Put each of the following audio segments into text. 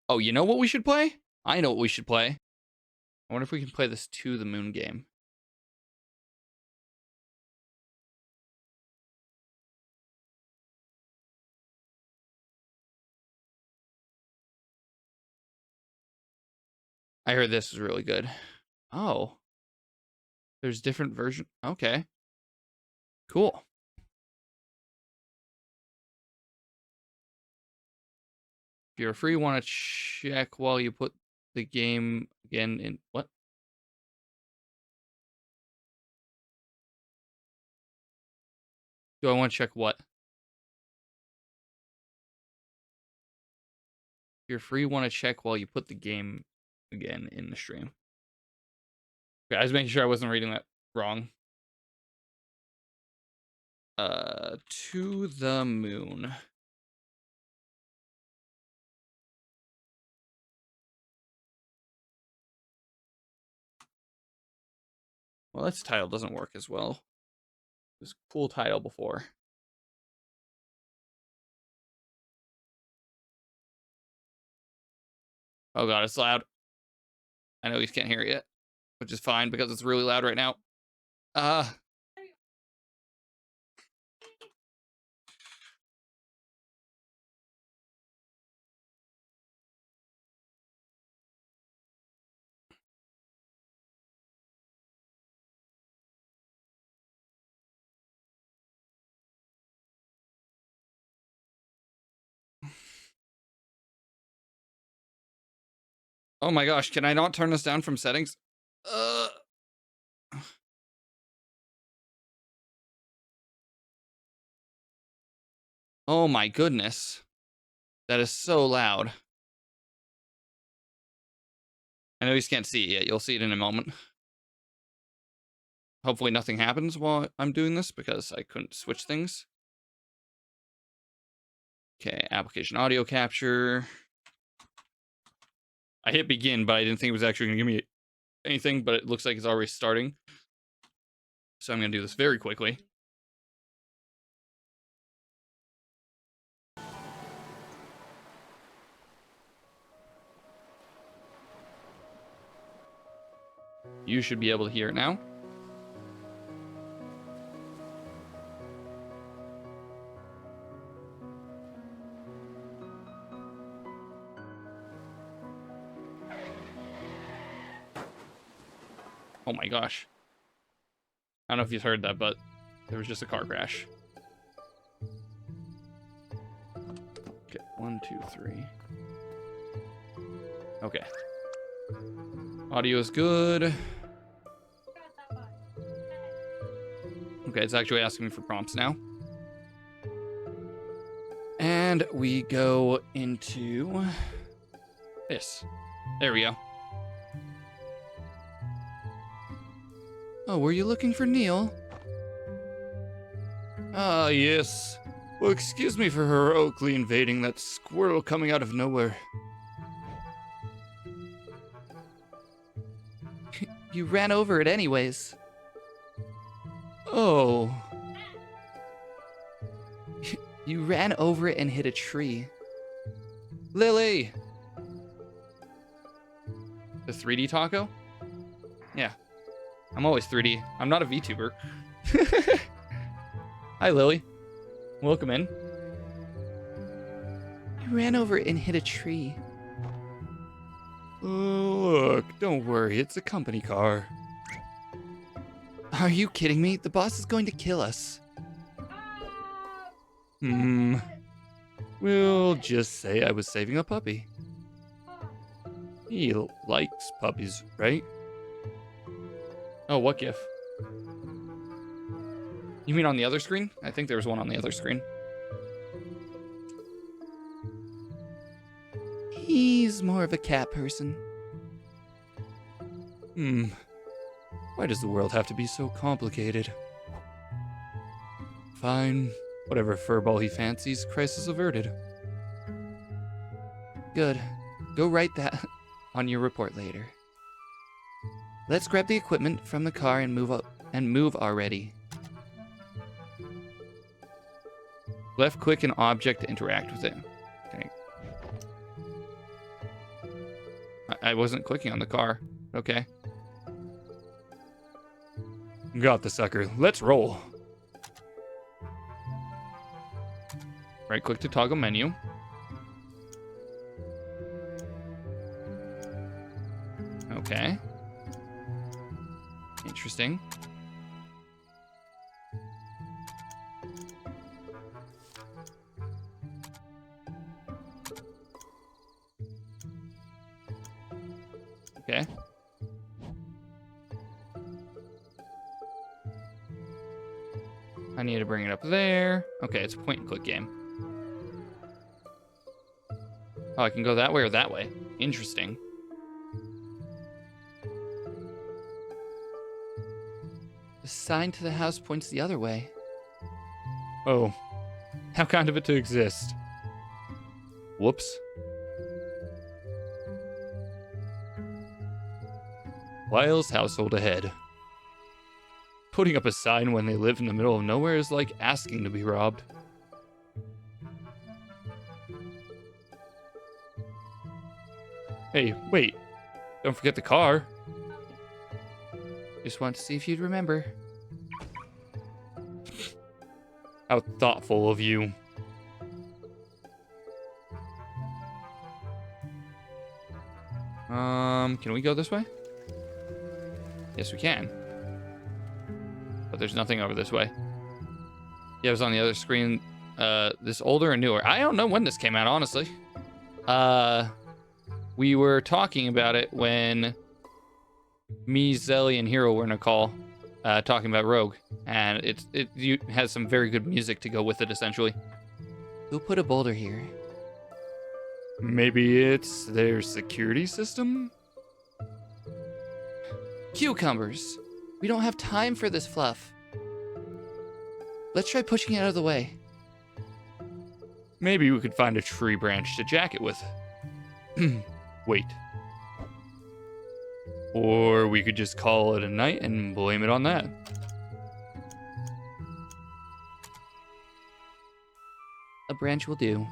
Oh, you know what we should play? I know what we should play. I wonder if we can play this To the Moon game. I heard this is really good. Oh. There's different versions. Okay. Cool. If you're free, want to check while you put the game again in... What? Do I want to check what? If you're free, want to check while you put the game again in the stream. Okay, I was making sure I wasn't reading that wrong. To the Moon. Well, this title doesn't work as well. This cool title before. Oh god, it's loud. I know you can't hear it yet, which is fine because it's really loud right now. Oh my gosh, can I not turn this down from settings? Oh my goodness. That is so loud. I know you can't see it yet. You'll see it in a moment. Hopefully nothing happens while I'm doing this because I couldn't switch things. Okay, application audio capture. I hit begin, but I didn't think it was actually going to give me anything, but it looks like it's already starting. So I'm going to do this very quickly. You should be able to hear it now. Oh my gosh. I don't know if you've heard that, but there was just a car crash. Okay, 1, 2, 3. Okay. Audio is good. Okay, it's actually asking me for prompts now. And we go into this. There we go. Oh, were you looking for Neil? Ah, yes. Well, excuse me for heroically invading that squirrel coming out of nowhere. You ran over it anyways. Oh. You ran over it and hit a tree. Lily! The 3D taco? Yeah. I'm always 3D. I'm not a VTuber. Hi, Lily. Welcome in. I ran over it and hit a tree. Oh, look. Don't worry. It's a company car. Are you kidding me? The boss is going to kill us. We'll just say I was saving a puppy. He likes puppies, right? Oh, what GIF? You mean on the other screen? I think there was one on the other screen. He's more of a cat person. Why does the world have to be so complicated? Fine. Whatever furball he fancies, crisis averted. Good. Go write that on your report later. Let's grab the equipment from the car and move already. Left click an object to interact with it. Okay. I wasn't clicking on the car. Okay. Got the sucker. Let's roll. Right click to toggle menu. Okay. Interesting. Okay. I need to bring it up there. Okay, it's a point and click game. Oh, I can go that way or that way. Interesting. The sign to the house points the other way. Oh, how kind of it to exist. Whoops. Lyle's household ahead. Putting up a sign when they live in the middle of nowhere is like asking to be robbed. Hey, wait. Don't forget the car. Just wanted to see if you'd remember. How thoughtful of you. Can we go this way? Yes, we can. But there's nothing over this way. Yeah, it was on the other screen. This older and newer. I don't know when this came out, honestly. We were talking about it when me, Zelly, and Hero were in a call, talking about Rogue, and it has some very good music to go with it, essentially. Who put a boulder here? Maybe it's their security system? Cucumbers! We don't have time for this fluff. Let's try pushing it out of the way. Maybe we could find a tree branch to jack it with. Wait. Or we could just call it a night and blame it on that. A branch will do.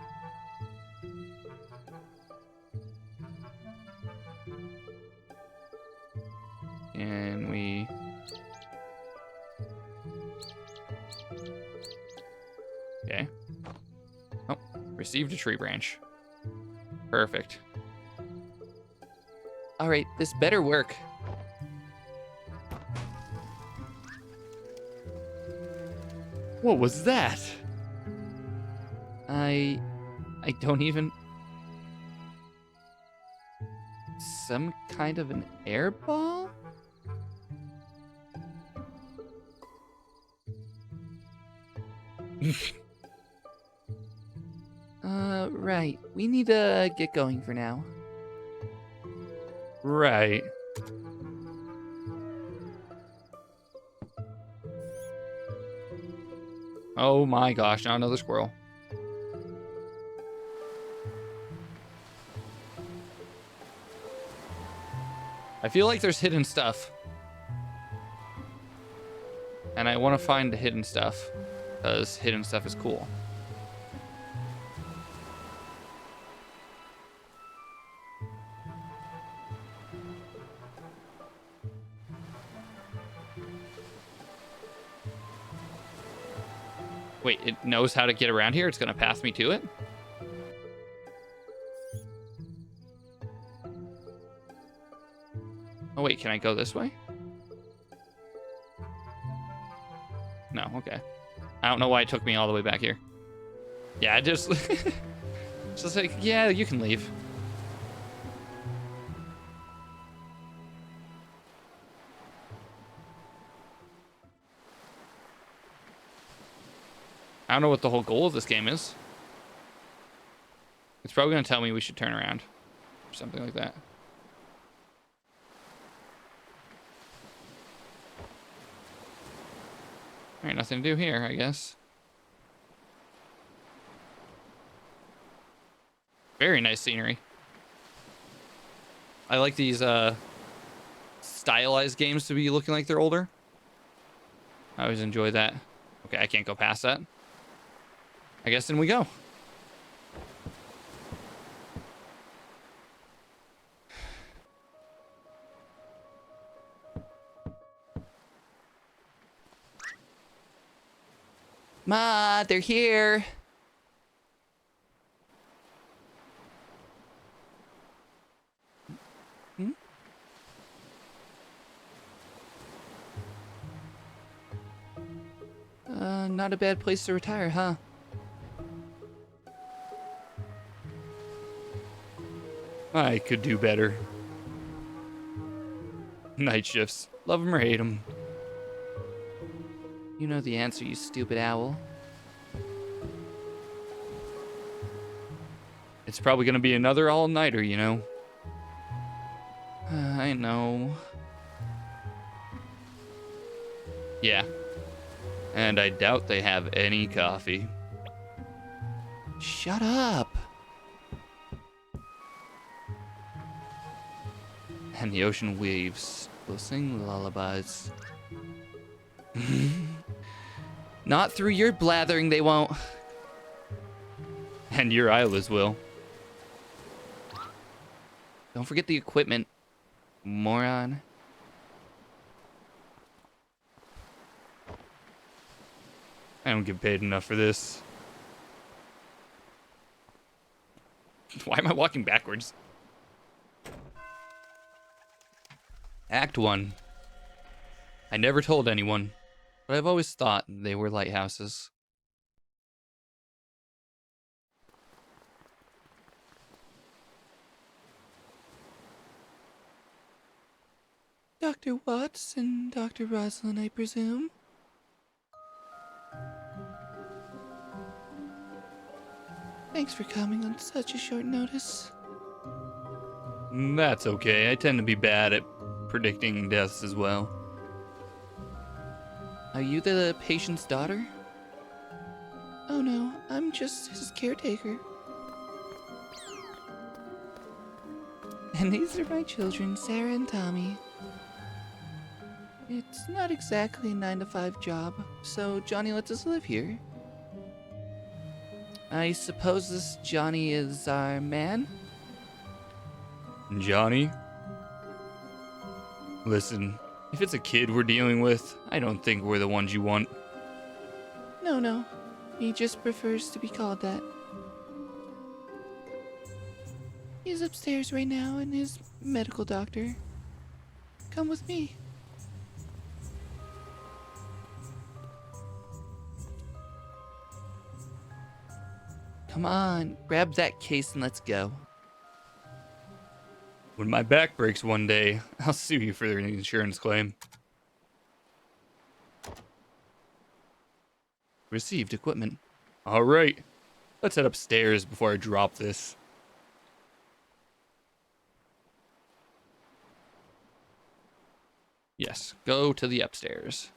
And we... Okay. Oh, received a tree branch. Perfect. All right, this better work. What was that? I don't even... Some kind of an air ball? Right. We need to get going for now. Right. Oh my gosh, now another squirrel. I feel like there's hidden stuff. And I want to find the hidden stuff, because hidden stuff is cool. Wait, it knows how to get around here? It's going to pass me to it? Oh, wait, can I go this way? No, okay. I don't know why it took me all the way back here. Yeah, just... just like, yeah, you can leave. I don't know what the whole goal of this game is. It's probably going to tell me we should turn around. Or something like that. Alright, nothing to do here, I guess. Very nice scenery. I like these stylized games to be looking like they're older. I always enjoy that. Okay, I can't go past that. I guess then we go. Ma, they're here. Hmm? Not a bad place to retire, huh? I could do better. Night shifts. Love 'em or hate 'em. You know the answer, you stupid owl. It's probably gonna be another all-nighter, you know? I know. Yeah. And I doubt they have any coffee. Shut up! And the ocean waves will sing lullabies. Not through your blathering, they won't. And your Isla's will. Don't forget the equipment, moron. I don't get paid enough for this. Why am I walking backwards? Act 1. I never told anyone, but I've always thought they were lighthouses. Dr. Watts and Dr. Rosalind, I presume? Thanks for coming on such a short notice. That's okay. I tend to be bad at predicting deaths as well. Are you the patient's daughter? Oh no, I'm just his caretaker. And these are my children, Sarah and Tommy. It's not exactly a 9-to-5 job, so Johnny lets us live here. I suppose this Johnny is our man? Johnny? Listen, if it's a kid we're dealing with, I don't think we're the ones you want. No. He just prefers to be called that. He's upstairs right now in his medical doctor. Come with me. Come on, grab that case and let's go. When my back breaks one day, I'll sue you for an insurance claim. Received equipment. All right, let's head upstairs before I drop this. Yes, go to the upstairs.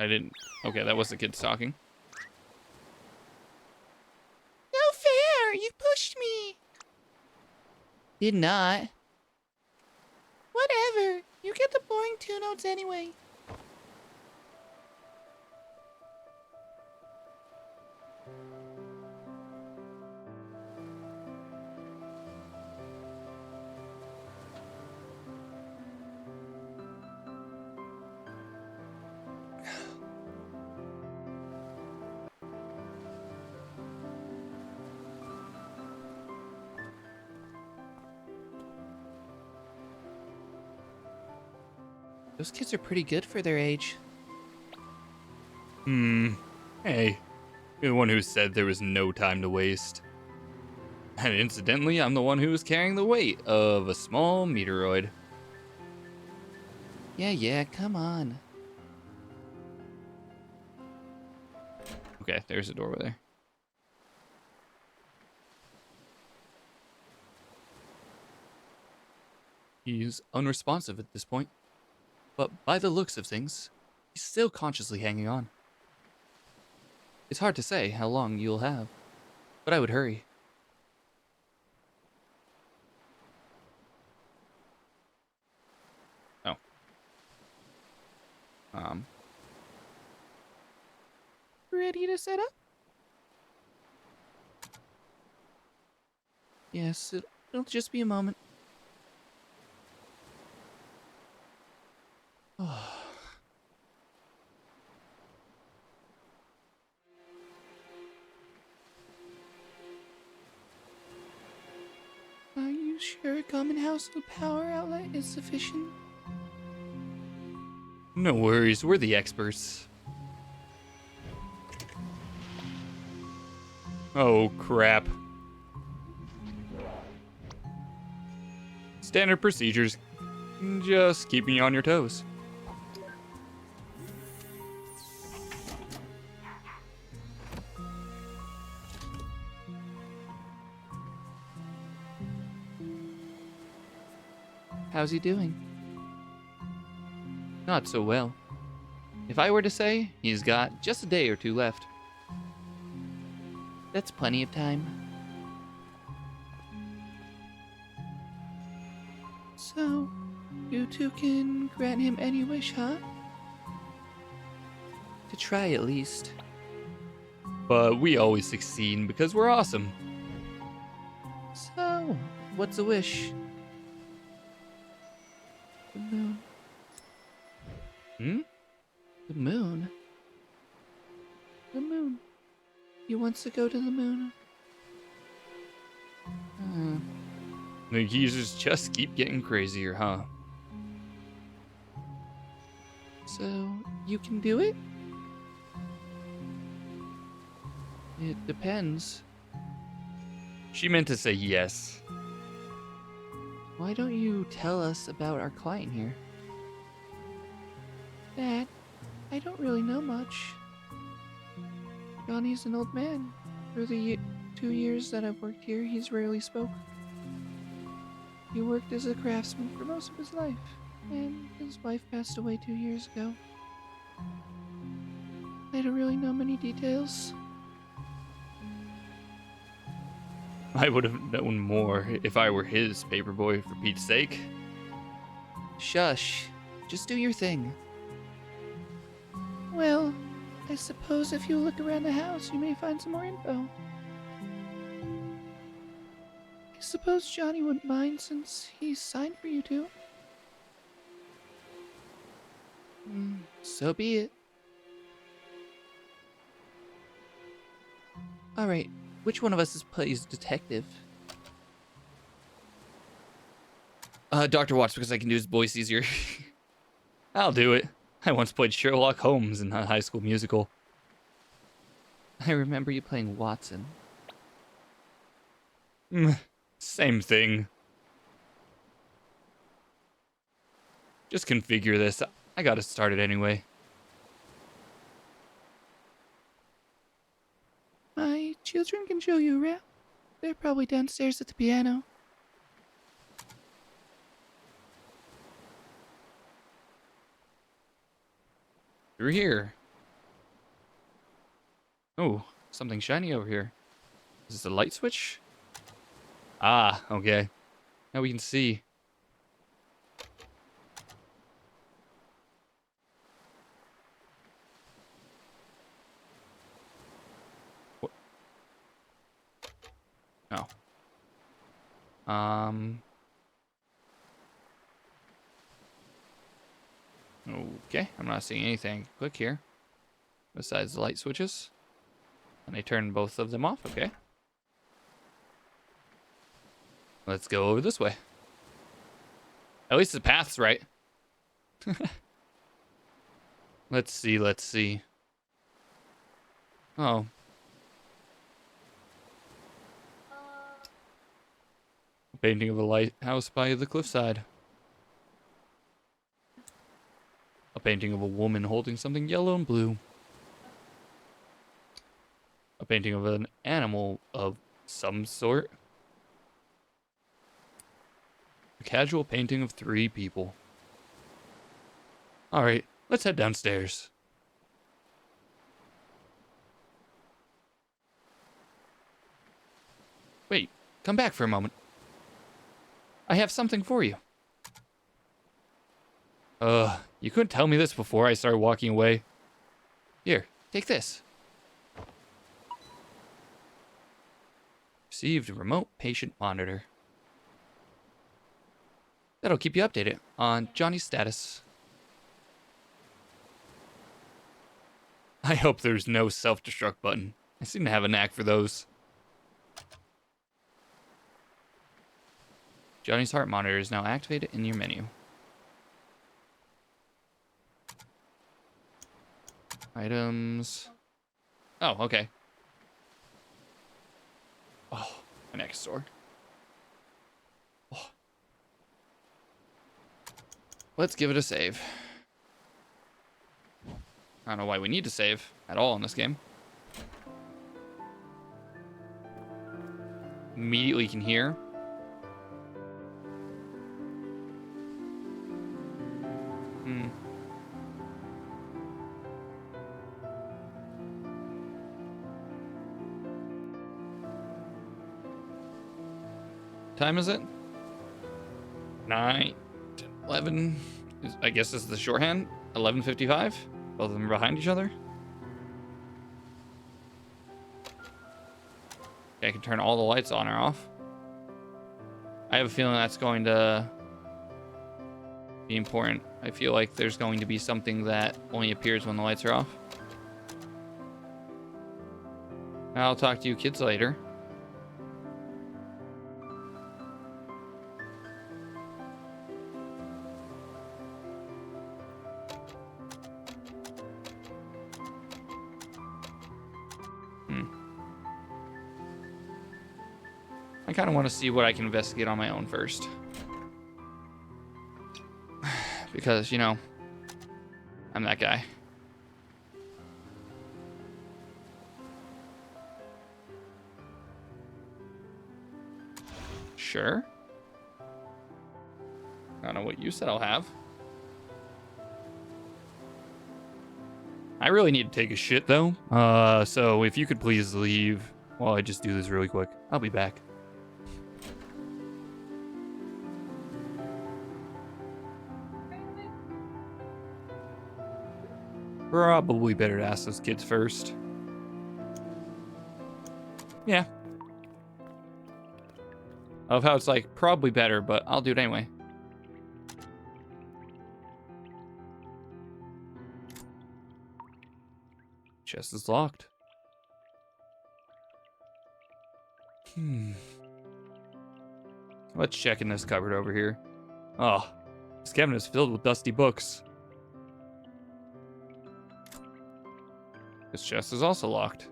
I didn't. Okay, that was the kids talking. No fair! You pushed me! Did not. Whatever. You get the boring 2 notes anyway. Those kids are pretty good for their age. Hey, you're the one who said there was no time to waste. And incidentally, I'm the one who was carrying the weight of a small meteoroid. Yeah, come on. Okay, there's a door over there. He's unresponsive at this point. But by the looks of things, he's still consciously hanging on. It's hard to say how long you'll have, but I would hurry. Oh. Ready to set up? Yes, It'll just be a moment. Oh. Are you sure a common household power outlet is sufficient? No worries, we're the experts. Oh, crap. Standard procedures. Just keep me on your toes. How's he doing? Not so well. If I were to say, he's got just a day or two left. That's plenty of time. So, you two can grant him any wish, huh? To try at least. But we always succeed because we're awesome. So, what's the wish? The moon. Hmm? The moon? The moon. He wants to go to the moon. The geezers just keep getting crazier, huh? So, you can do it? It depends. She meant to say yes. Why don't you tell us about our client here? Dad, I don't really know much. Johnny's an old man. For the 2 years that I've worked here, he's rarely spoke. He worked as a craftsman for most of his life, and his wife passed away 2 years ago. I don't really know many details. I would have known more if I were his paperboy, for Pete's sake. Shush. Just do your thing. Well, I suppose if you look around the house, you may find some more info. I suppose Johnny wouldn't mind since he's signed for you two. So be it. Alright, which one of us plays detective? Dr. Watts, because I can do his voice easier. I'll do it. I once played Sherlock Holmes in a High School Musical. I remember you playing Watson. Same thing. Just configure this. I got it started anyway. My children can show you around. They're probably downstairs at the piano. Through here. Oh, something shiny over here. Is this a light switch? Ah, okay. Now we can see. What? Oh. Okay, I'm not seeing anything. Click here. Besides the light switches. And I turn both of them off, okay. Let's go over this way. At least the path's right. Let's see. Oh. A painting of a lighthouse by the cliffside. A painting of a woman holding something yellow and blue. A painting of an animal of some sort. A casual painting of 3 people. Alright, let's head downstairs. Wait, come back for a moment. I have something for you. You couldn't tell me this before I started walking away. Here, take this. Received remote patient monitor. That'll keep you updated on Johnny's status. I hope there's no self-destruct button. I seem to have a knack for those. Johnny's heart monitor is now activated in your menu. Items. Oh, okay. Oh, an X store. Oh. Let's give it a save. I don't know why we need to save at all in this game. Immediately can hear. Time is it? 9, 10, 11. I guess this is the shorthand. 11:55. Both of them are behind each other. Okay, I can turn all the lights on or off. I have a feeling that's going to be important. I feel like there's going to be something that only appears when the lights are off. I'll talk to you kids later. I kind of want to see what I can investigate on my own first. Because, you know, I'm that guy. Sure. I don't know what you said I'll have. I really need to take a shit, though. So if you could please leave while I just do this really quick. I'll be back. Probably better to ask those kids first. Yeah. Of how it's like, probably better, but I'll do it anyway. Chest is locked. Let's check in this cupboard over here. Oh, this cabinet is filled with dusty books. This chest is also locked.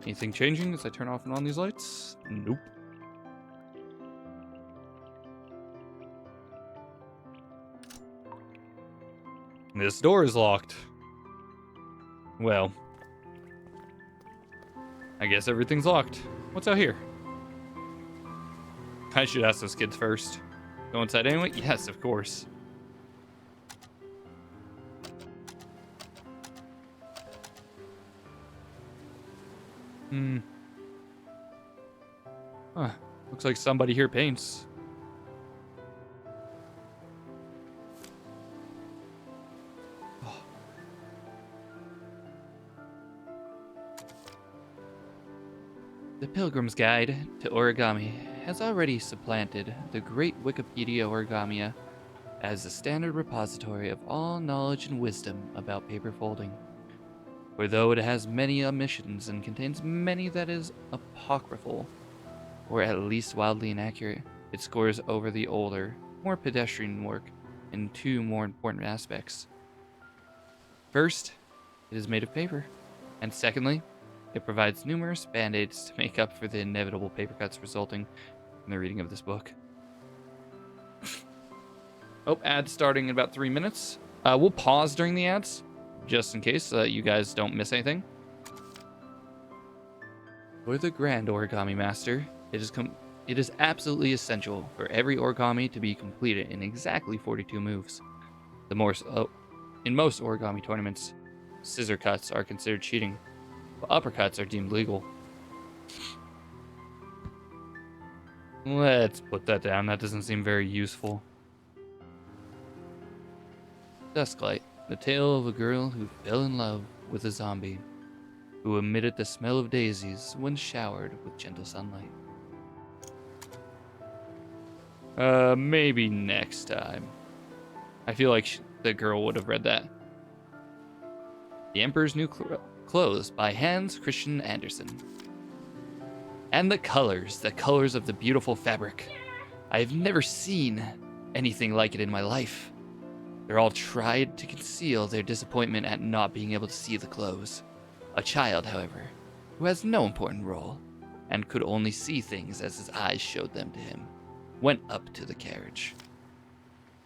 Anything changing as I turn off and on these lights? Nope. This door is locked. Well, I guess everything's locked. What's out here? I should ask those kids first. Go inside anyway? Yes, of course. Huh. Looks like somebody here paints. Oh. The Pilgrim's Guide to Origami has already supplanted the great Wikipedia Origamia as the standard repository of all knowledge and wisdom about paper folding. For though it has many omissions and contains many that is apocryphal, or at least wildly inaccurate, it scores over the older, more pedestrian work in two more important aspects. First, it is made of paper, and secondly, it provides numerous band-aids to make up for the inevitable paper cuts resulting from the reading of this book. Oh, ads starting in about 3 minutes. We'll pause during the ads, just in case you guys don't miss anything. For the Grand Origami Master, it is absolutely essential for every origami to be completed in exactly 42 moves. In most origami tournaments, scissor cuts are considered cheating, but uppercuts are deemed legal. Let's put that down. That doesn't seem very useful. Dusklight, the tale of a girl who fell in love with a zombie, who emitted the smell of daisies when showered with gentle sunlight. Maybe next time. I feel like the girl would have read that. The Emperor's New Clothes by Hans Christian Andersen. And the colors of the beautiful fabric. I have never seen anything like it in my life. They're all tried to conceal their disappointment at not being able to see the clothes. A child, however, who has no important role, and could only see things as his eyes showed them to him, went up to the carriage.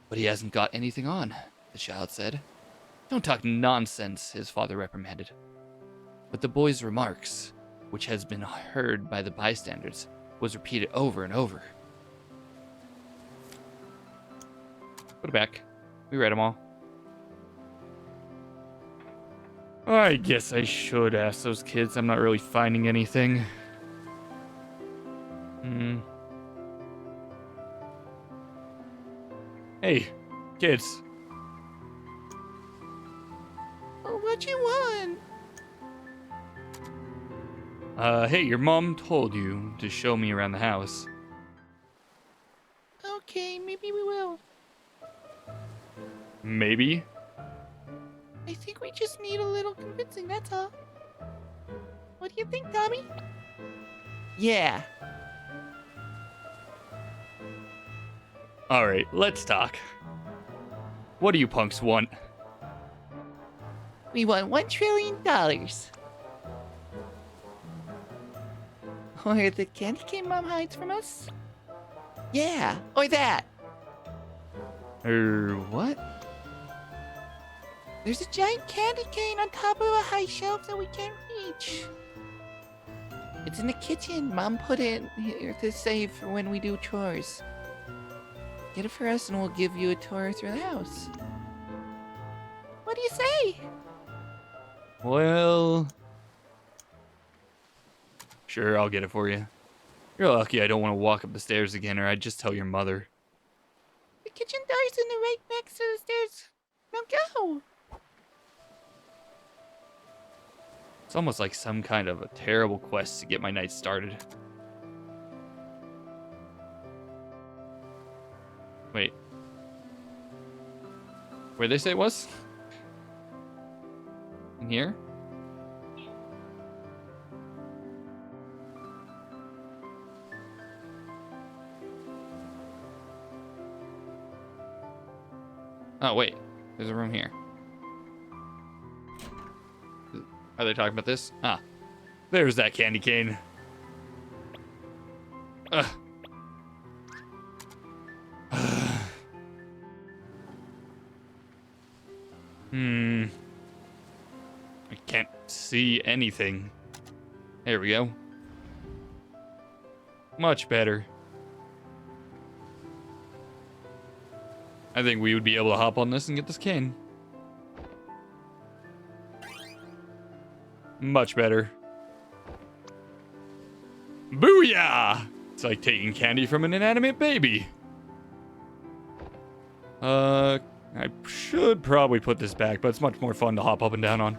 But he hasn't got anything on, the child said. Don't talk nonsense, his father reprimanded. But the boy's remarks, which has been heard by the bystanders, was repeated over and over. Put it back. We read them all. I guess I should ask those kids. I'm not really finding anything. Hey, kids. Oh, what you want? Hey, your mom told you to show me around the house. Okay, maybe we will. Maybe? I think we just need a little convincing, that's all. What do you think, Tommy? Yeah. Alright, let's talk. What do you punks want? We want $1 trillion. Or the candy cane Mom hides from us? Yeah, or that. What? There's a giant candy cane on top of a high shelf that we can't reach. It's in the kitchen. Mom put it here to save for when we do chores. Get it for us and we'll give you a tour through the house. What do you say? Well... Sure, I'll get it for you. You're lucky I don't want to walk up the stairs again, or I'd just tell your mother. The kitchen door's in the right next to the stairs. Now go! It's almost like some kind of a terrible quest to get my night started. Wait. Where'd they say it was? In here? Oh, wait. There's a room here. Are they talking about this? Ah. There's that candy cane. Ugh. I can't see anything. There we go. Much better. I think we would be able to hop on this and get this cane. Much better. Booyah! It's like taking candy from an inanimate baby. I should probably put this back, but it's much more fun to hop up and down on.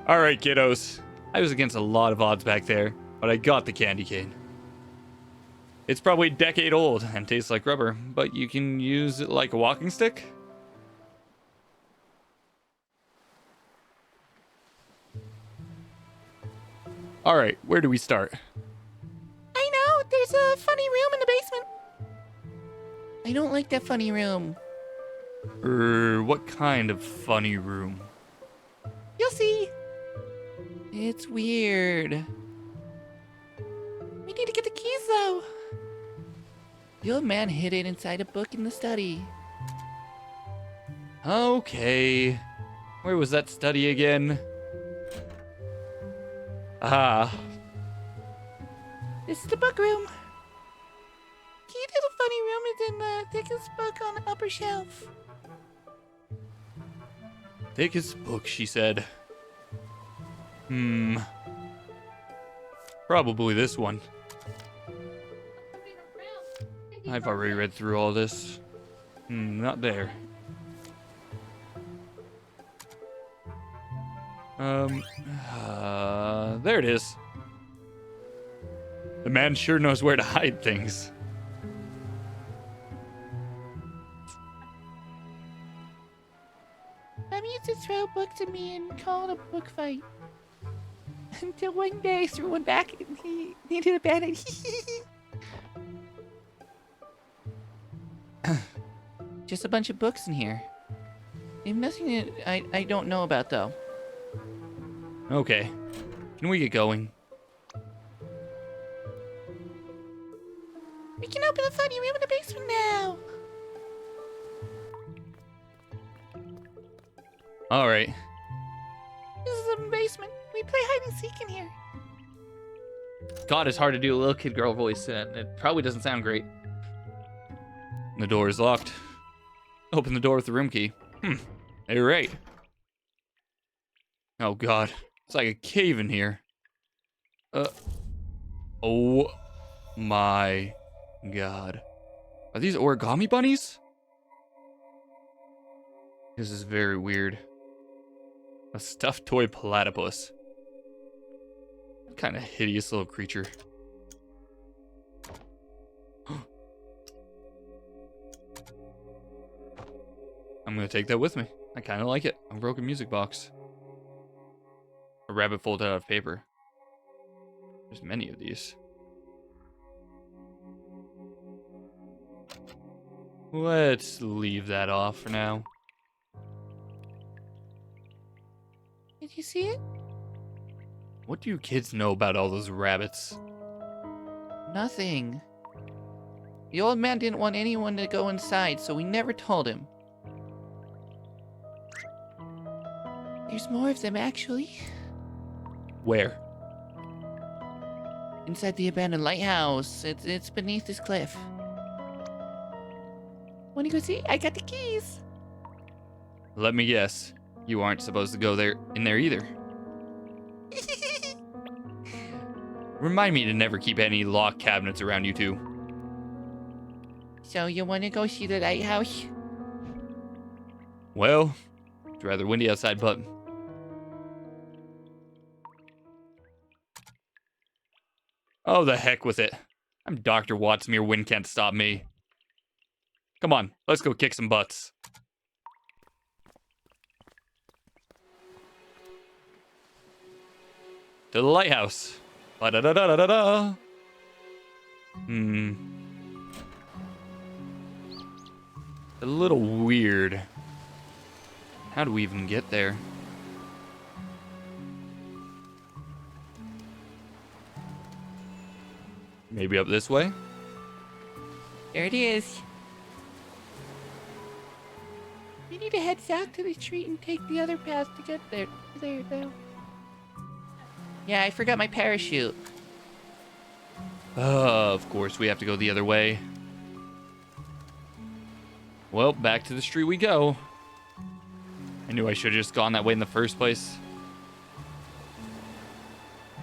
Alright, kiddos. I was against a lot of odds back there, but I got the candy cane. It's probably a decade old and tastes like rubber, but you can use it like a walking stick? Alright, where do we start? I know, there's a funny room in the basement. I don't like that funny room. What kind of funny room? You'll see. It's weird. We need to get the keys, though. The old man hid it inside a book in the study. Okay. Where was that study again? Ah. This is the book room. Key to the funny room is in the thickest book on the upper shelf. Thickest book, she said. Probably this one. I've already read through all this. Not there. There it is. The man sure knows where to hide things. Mom used to throw books at me and call it a book fight. Until one day I threw one back and he needed a band-aid. Just a bunch of books in here. There's nothing that I don't know about, though. Okay. Can we get going? We can open the funny room in the basement now. Alright. This is the basement. We play hide and seek in here. God, it's hard to do a little kid girl voice, and it probably doesn't sound great. The door is locked. Open the door with the room key. You're right. Oh God, it's like a cave in here. Oh my God. Are these origami bunnies? This is very weird. A stuffed toy platypus. What kind of hideous little creature. I'm gonna take that with me. I kind of like it. A broken music box. A rabbit folded out of paper. There's many of these. Let's leave that off for now. Did you see it? What do you kids know about all those rabbits? Nothing. The old man didn't want anyone to go inside, so we never told him. There's more of them, actually. Where? Inside the abandoned lighthouse. It's beneath this cliff. Wanna go see? I got the keys. Let me guess. You aren't supposed to go in there either. Remind me to never keep any locked cabinets around you two. So you wanna go see the lighthouse? Well, it's rather windy outside, but... Oh, the heck with it. I'm Dr. Watts, mere wind can't stop me. Come on, let's go kick some butts. To the lighthouse. Ba-da-da-da-da-da. A little weird. How do we even get there? Maybe up this way? There it is. We need to head south to the street and take the other path to get there. There, though. Yeah, I forgot my parachute. Of course, we have to go the other way. Well, back to the street we go. I knew I should have just gone that way in the first place.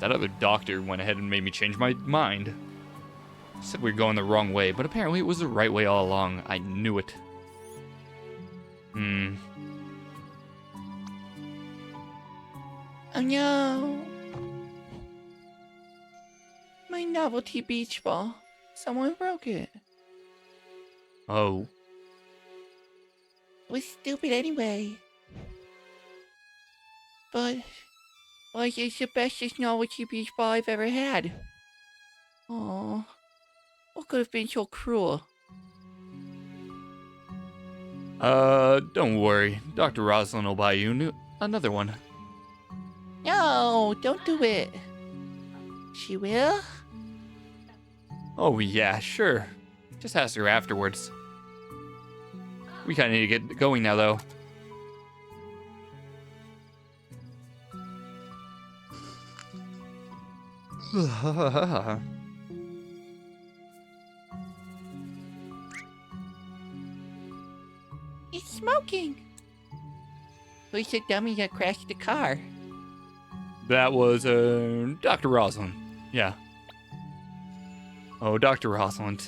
That other doctor went ahead and made me change my mind. Said we were going the wrong way, but apparently it was the right way all along. I knew it. Oh no. My novelty beach ball. Someone broke it. Oh. It was stupid anyway. But it's the bestest novelty beach ball I've ever had. Oh, what could have been so cruel? Don't worry. Dr. Rosalind will buy you another one. No, don't do it. She will? Oh, yeah, sure. Just ask her afterwards. We kind of need to get going now, though. It's smoking. Who's the dummy that crashed the car? That was, Dr. Rosalind. Yeah. Oh, Dr. Rosalind.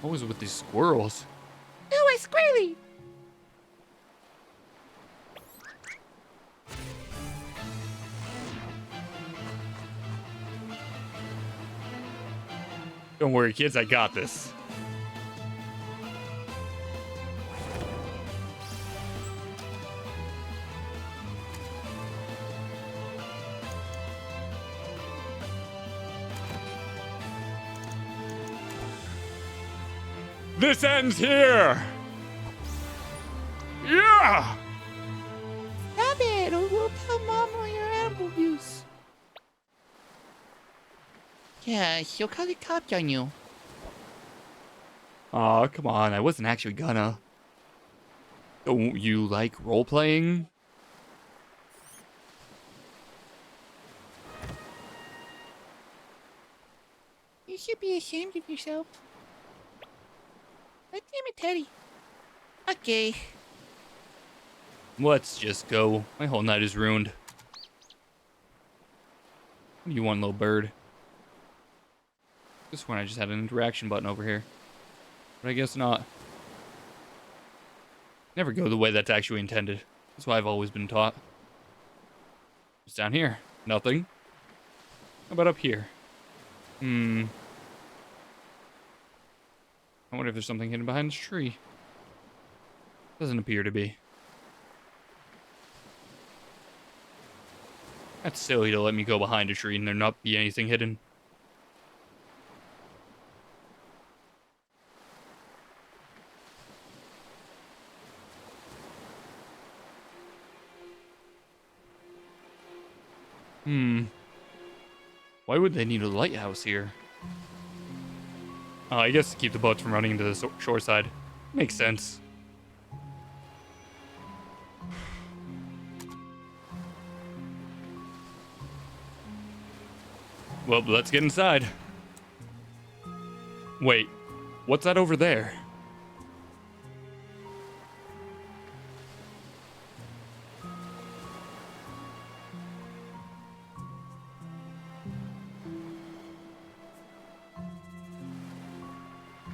What was with these squirrels? squarely. Don't worry, kids, I got this. This ends here! Yeah! Stop it, or we'll tell Mom all your animal abuse. Yeah, she'll call the cops on you. Aw, come on, I wasn't actually gonna. Don't you like role-playing? You should be ashamed of yourself. Let's name it Teddy. Okay. Let's just go. My whole night is ruined. What do you want, little bird? This one I just had an interaction button over here. But I guess not. Never go the way that's actually intended. That's why I've always been taught. What's down here? Nothing. How about up here? I wonder if there's something hidden behind this tree. Doesn't appear to be. That's silly to let me go behind a tree and there not be anything hidden. Why would they need a lighthouse here? I guess to keep the boats from running into the shore side. Makes sense. Well, let's get inside. Wait, what's that over there?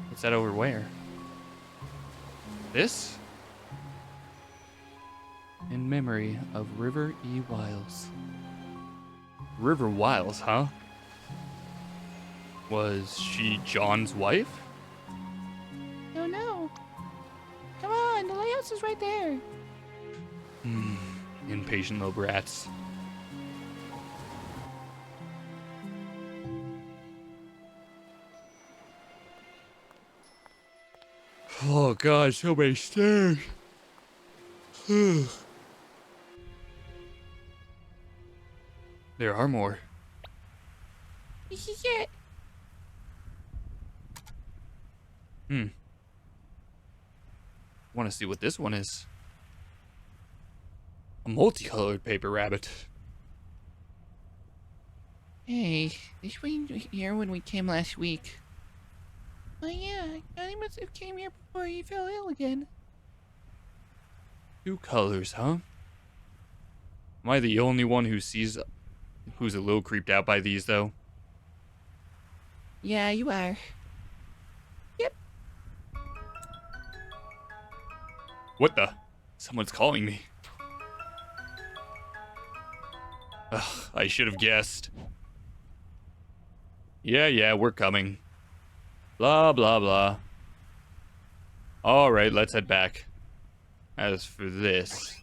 What's that over where? This? In memory of River E. Wiles. River Wiles, huh? Was she John's wife? Oh no. Come on, the lighthouse is right there. Impatient little brats. Oh god, so many stairs. There are more. This is it. Want to see what this one is? A multicolored paper rabbit. Hey, this was here when we came last week. Oh yeah, I thought he must have came here before he fell ill again. 2 colors, huh? Am I the only one who's a little creeped out by these, though? Yeah, you are. Yep. What the? Someone's calling me. Ugh, I should have guessed. Yeah, we're coming. Blah, blah, blah. Alright, let's head back. As for this...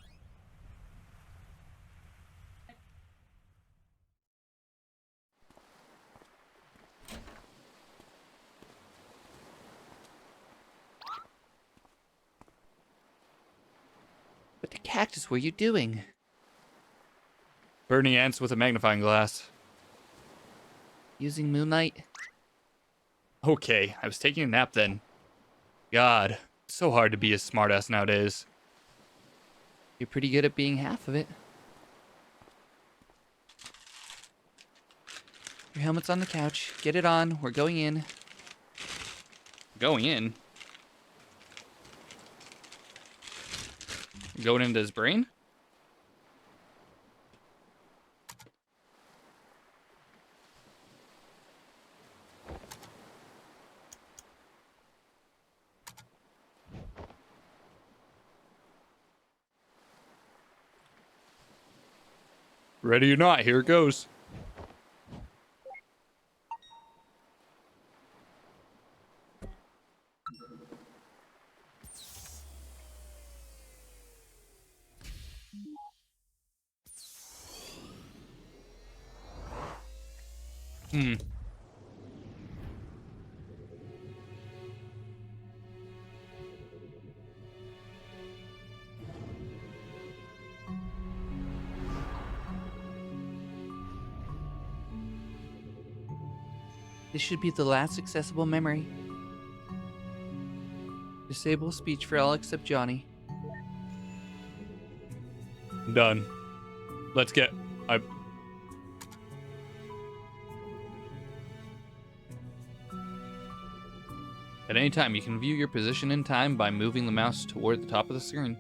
What the cactus were you doing? Burning ants with a magnifying glass. Using moonlight? Okay, I was taking a nap then. God, it's so hard to be a smartass nowadays. You're pretty good at being half of it. Your helmet's on the couch. Get it on. We're going in. Going in? Going into his brain? Ready or not, here it goes. This should be the last accessible memory. Disable speech for all except Johnny. Done. Let's get... At any time, you can view your position in time by moving the mouse toward the top of the screen.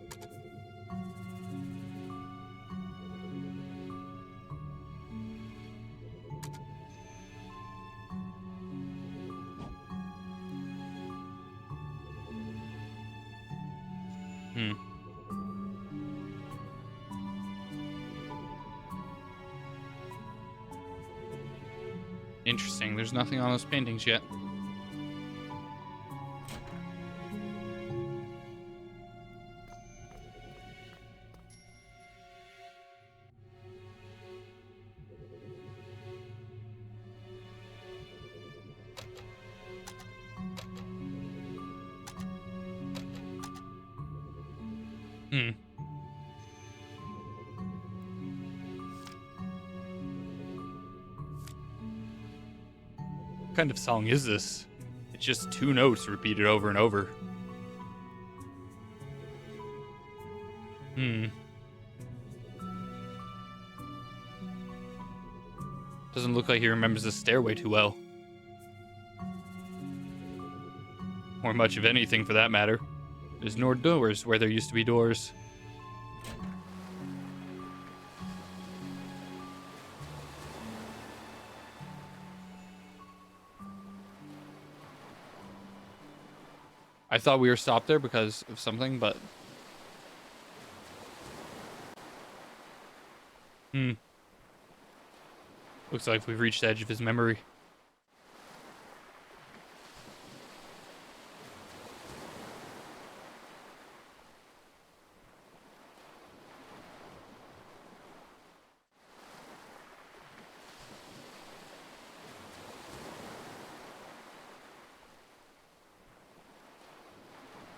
Interesting. There's nothing on those paintings yet. What kind of song is this? It's just two notes repeated over and over. Doesn't look like he remembers the stairway too well. Or much of anything for that matter. There's no doors where there used to be doors. I thought we were stopped there because of something, but... Looks like we've reached the edge of his memory.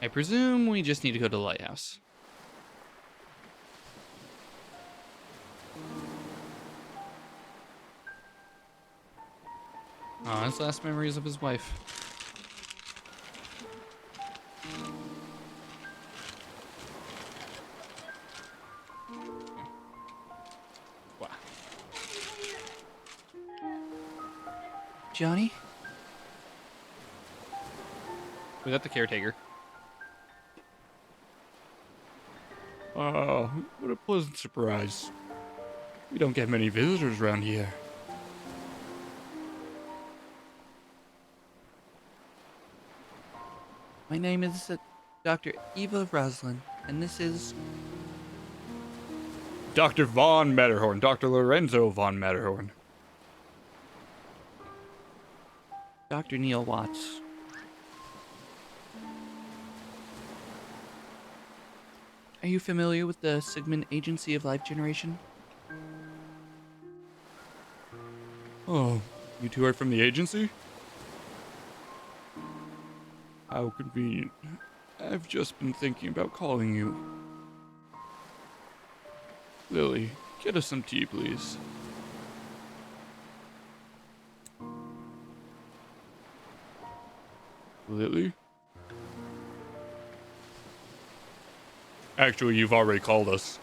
I presume we just need to go to the lighthouse. Oh, his last memories of his wife. Wow. Johnny? Was that the caretaker? Oh, what a pleasant surprise. We don't get many visitors around here. My name is Dr. Eva Roslin, and this is... Dr. Von Matterhorn, Dr. Lorenzo Von Matterhorn. Dr. Neil Watts. Are you familiar with the Sigmund Agency of Life Generation? Oh, you two are from the agency? How convenient. I've just been thinking about calling you. Lily, get us some tea, please. Lily? Actually, you've already called us.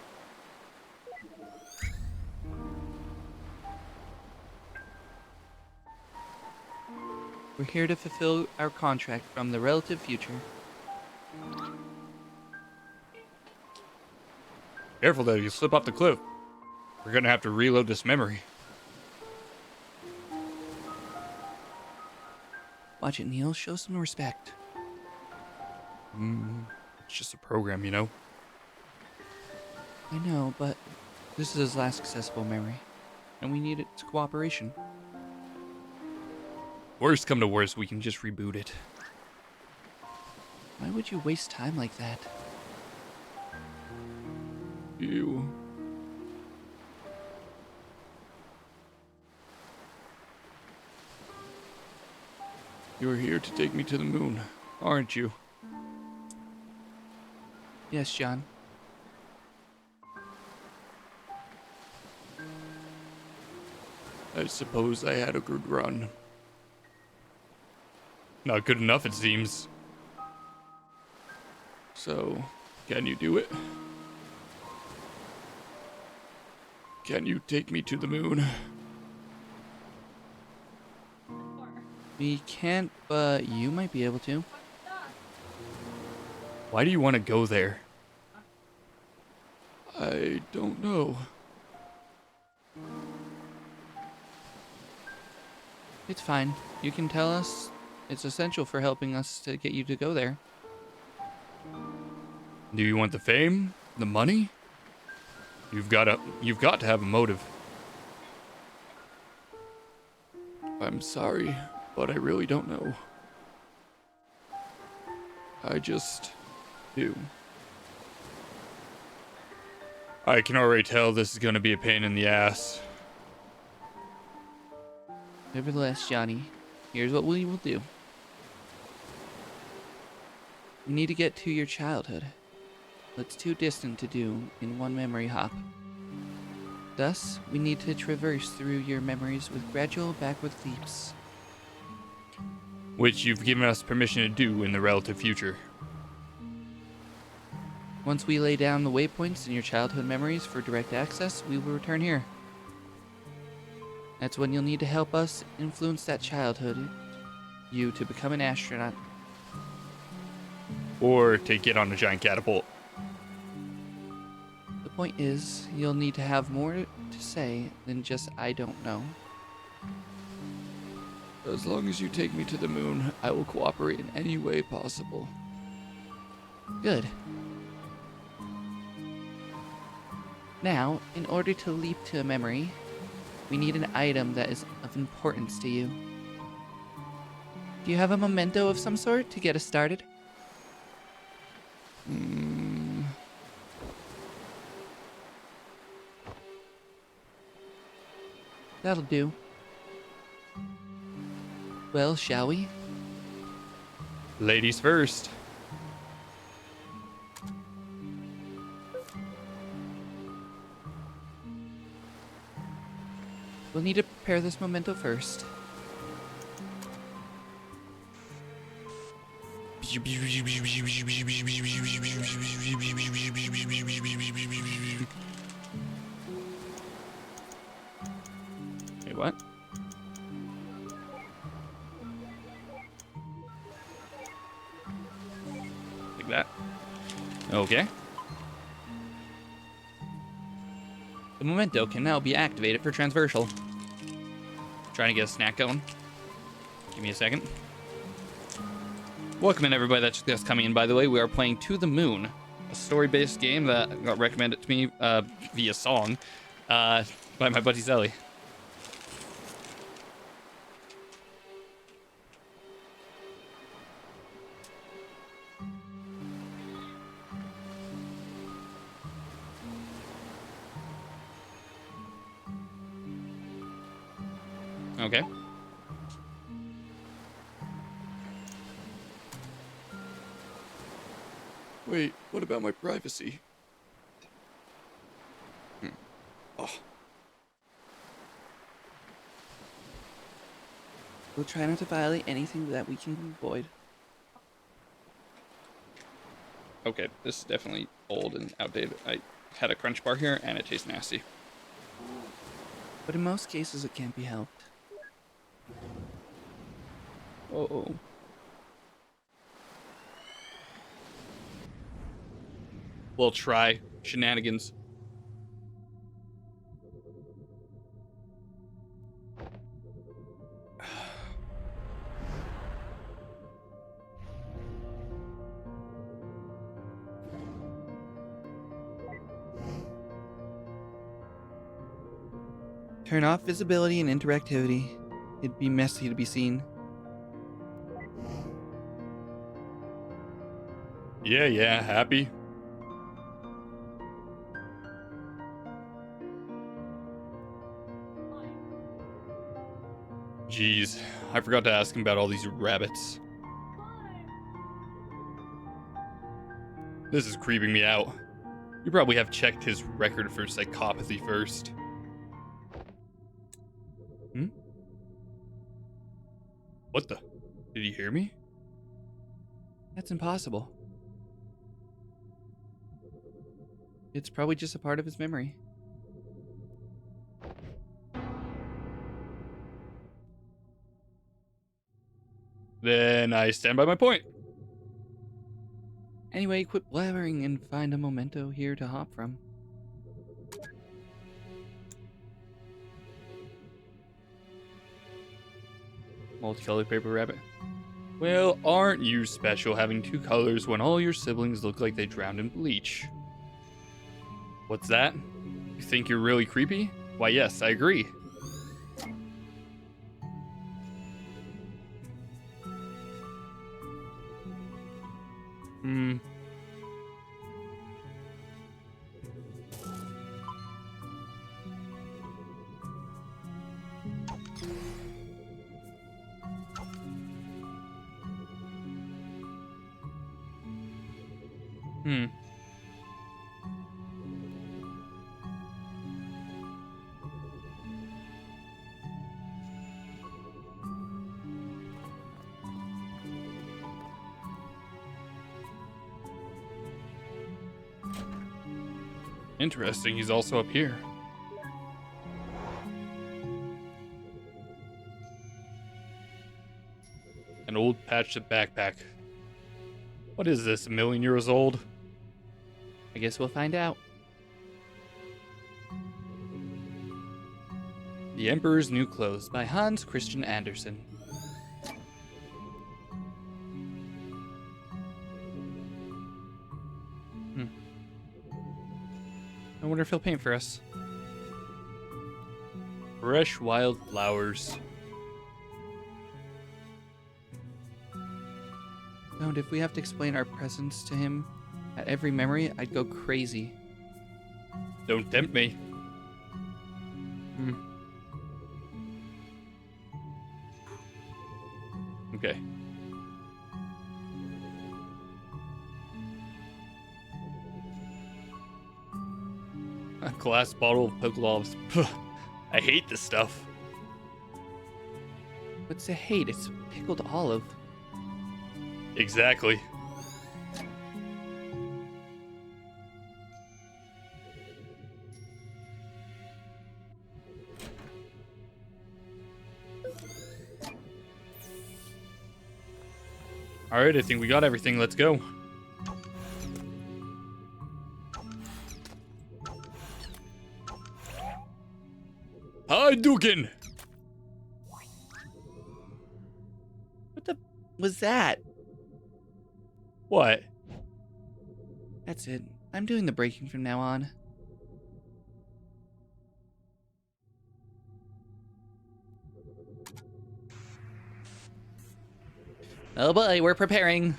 We're here to fulfill our contract from the relative future. Careful there, you slip off the cliff. We're gonna have to reload this memory. Watch it, Neil. Show some respect. It's just a program, you know? I know, but This is his last accessible memory, and we need its cooperation. Worst come to worst, we can just reboot it. Why would you waste time like that? You. You're here to take me to the moon, aren't you? Yes, John. I suppose I had a good run. Not good enough, it seems. So, can you do it? Can you take me to the moon? We can't, but you might be able to. Why do you want to go there? I don't know. It's fine. You can tell us. It's essential for helping us to get you to go there. Do you want the fame? The money? You've got to have a motive. I'm sorry, but I really don't know. I just do. I can already tell this is going to be a pain in the ass. Nevertheless, Johnny, here's what we will do. We need to get to your childhood. It's too distant to do in one memory hop. Thus, we need to traverse through your memories with gradual backward leaps. Which you've given us permission to do in the relative future. Once we lay down the waypoints in your childhood memories for direct access, we will return here. That's when you'll need to help us influence that childhood, you to become an astronaut. Or to get on a giant catapult. The point is, you'll need to have more to say than just I don't know. As long as you take me to the moon, I will cooperate in any way possible. Good. Now, in order to leap to a memory, we need an item that is of importance to you. Do you have a memento of some sort to get us started? That'll do. Well, shall we? Ladies first. We'll need to prepare this memento first. Wait, what? Like that. Okay. The memento can now be activated for transversal. Trying to get a snack going. Give me a second. Welcome in, everybody that's just coming in, by the way. We are playing To the Moon, a story-based game that got recommended to me via song by my buddy Zelly. Okay. Wait, what about my privacy? Oh. We'll try not to violate anything that we can avoid. Okay, this is definitely old and outdated. I had a crunch bar here and it tastes nasty. But in most cases, it can't be helped. Uh-oh. We'll try shenanigans. Turn off visibility and interactivity. It'd be messy to be seen. Yeah, happy. Jeez, I forgot to ask him about all these rabbits. This is creeping me out. You probably have checked his record for psychopathy first. What the? Did he hear me? That's impossible. It's probably just a part of his memory. Then I stand by my point. Anyway, quit blabbering and find a memento here to hop from. Multicolored paper rabbit. Well, aren't you special having two colors when all your siblings look like they drowned in bleach? What's that? You think you're really creepy? Why, yes, I agree. Hmm. Interesting, he's also up here. An old patched up backpack. What is this, 1,000,000 years old? I guess we'll find out. The Emperor's New Clothes by Hans Christian Andersen. I wonder if he'll paint for us. Fresh wild flowers. And if we have to explain our presence to him at every memory, I'd go crazy. Don't tempt me. Okay. A glass bottle of Pokeballs. I hate this stuff. What's to hate? It's pickled olive. Exactly. Alright, I think we got everything. Let's go. Hi, Dukin! What the was that? What? That's it. I'm doing the breaking from now on. Oh boy, we're preparing.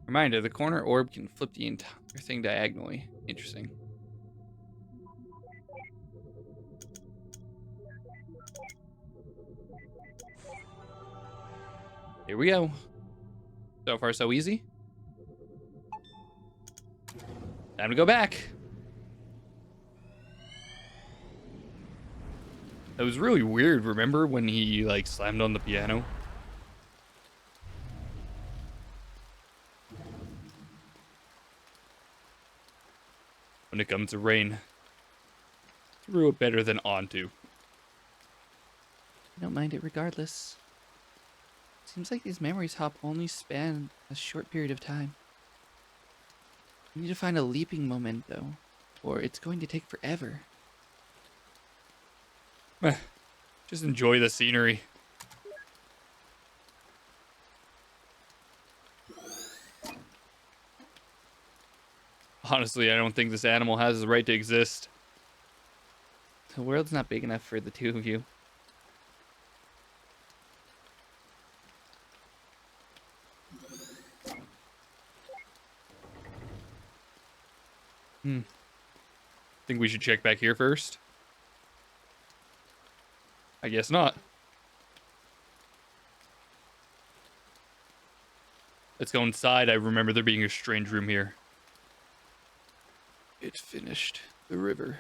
Reminder, the corner orb can flip the entire thing diagonally. Interesting. Here we go. So far, so easy. Time to go back. That was really weird. Remember when he, like, slammed on the piano? When it comes to rain. Through it better than onto. I don't mind it regardless. Seems like these memories hop only span a short period of time. We need to find a leaping memento, or it's going to take forever. Just enjoy the scenery. Honestly, I don't think this animal has the right to exist. The world's not big enough for the two of you. Think we should check back here first? I guess not. Let's go inside. I remember there being a strange room here. It's finished. The river.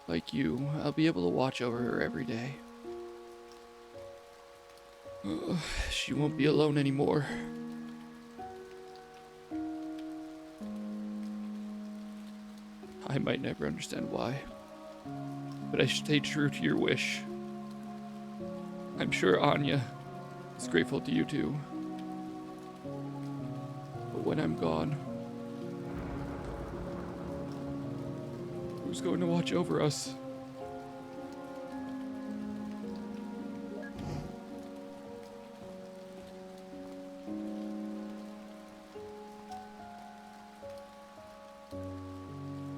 Like you, I'll be able to watch over her every day. She won't be alone anymore. I might never understand why, but I stay true to your wish. I'm sure Anya is grateful to you too. But when I'm gone, who's going to watch over us?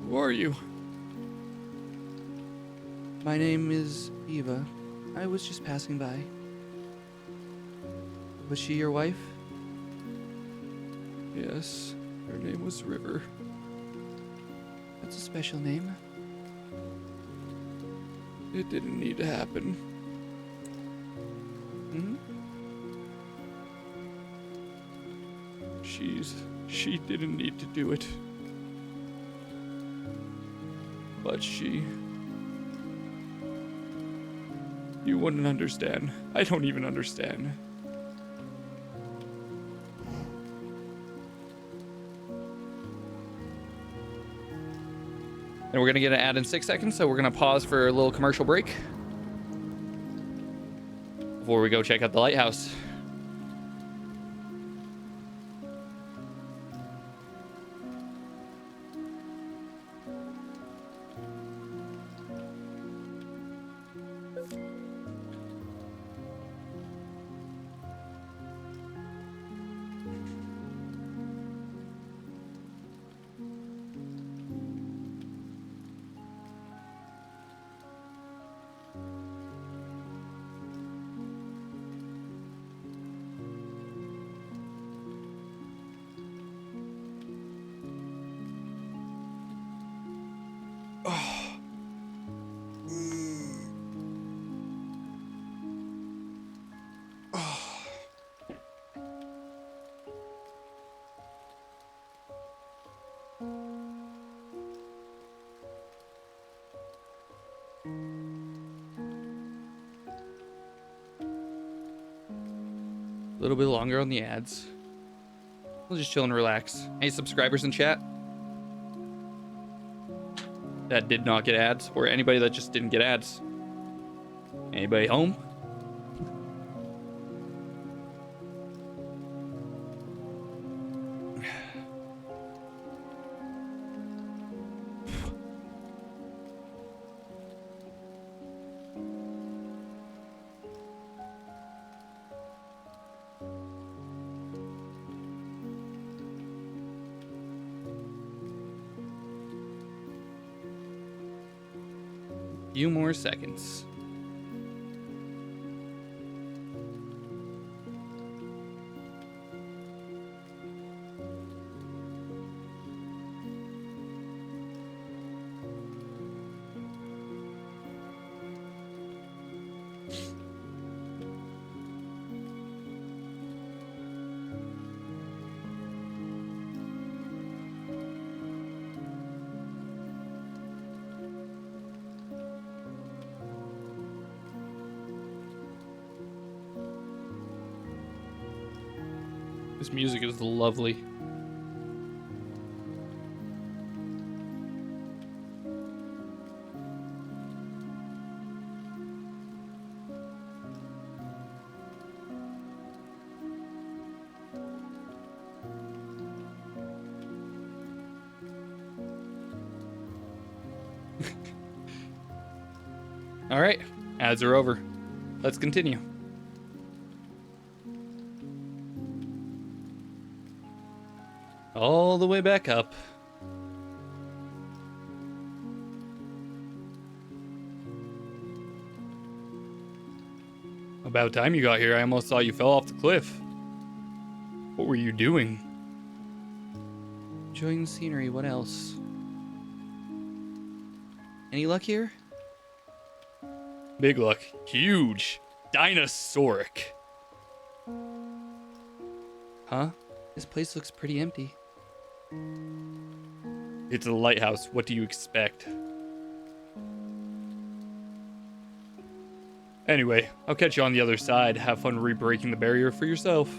Who are you? My name is Eva. I was just passing by. Was she your wife? Yes, her name was River. That's a special name. It didn't need to happen. Hmm? She didn't need to do it. But you wouldn't understand. I don't even understand. And we're going to get an ad in 6 seconds, so we're going to pause for a little commercial break before we go check out the lighthouse. A little bit longer on the ads. We'll just chill and relax. Any subscribers in chat that did not get ads, or anybody that just didn't get ads? Anybody home? Few more seconds. This music is lovely. All right, ads are over. Let's continue. All the way back up. About time you got here. I almost thought you fell off the cliff. What were you doing? Enjoying the scenery. What else? Any luck here? Big luck. Huge. Dinosauric. Huh? This place looks pretty empty. It's a lighthouse. What do you expect? Anyway, I'll catch you on the other side. Have fun re-breaking the barrier for yourself.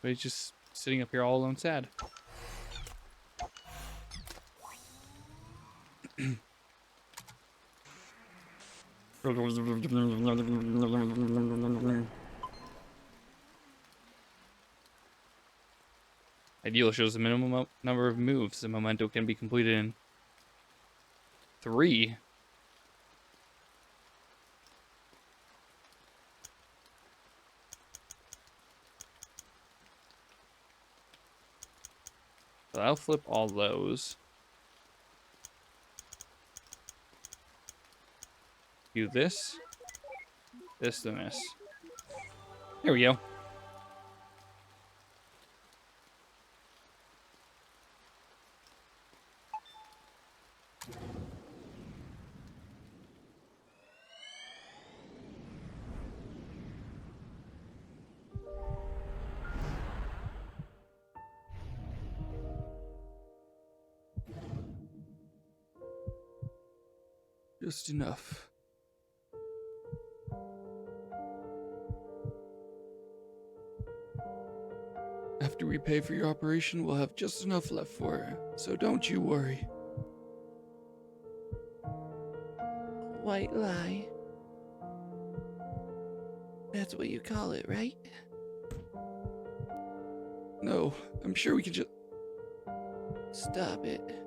But he's just sitting up here all alone sad. Ideal shows the minimum number of moves the memento can be completed in. 3. So I'll flip all those. Do this, this, and this. There we go. Just enough. After we pay for your operation, we'll have just enough left for her, so don't you worry. White lie. That's what you call it, right? No, I'm sure we can just... Stop it.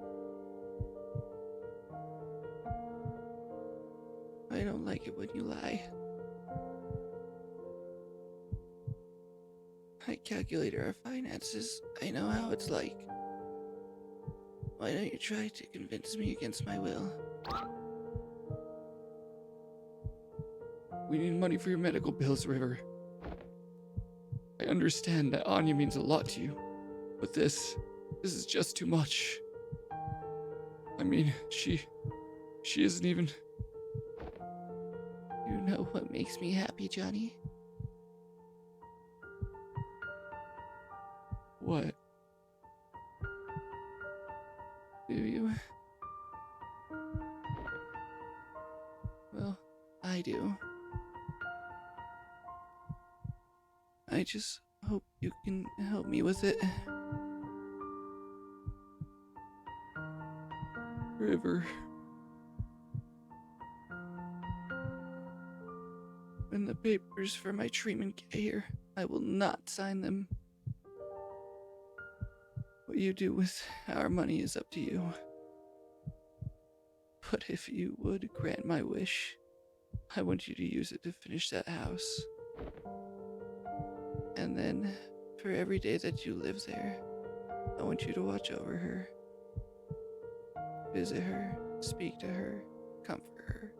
I don't like it when you lie. I calculate our finances. I know how it's like. Why don't you try to convince me against my will? We need money for your medical bills, River. I understand that Anya means a lot to you, but this is just too much. I mean, she isn't even... You know what makes me happy, Johnny? What? Do you? Well, I do. I just hope you can help me with it. River. When the papers for my treatment get here, I will not sign them. What you do with our money is up to you. But if you would grant my wish, I want you to use it to finish that house. And then, for every day that you live there, I want you to watch over her. Visit her, speak to her, comfort her.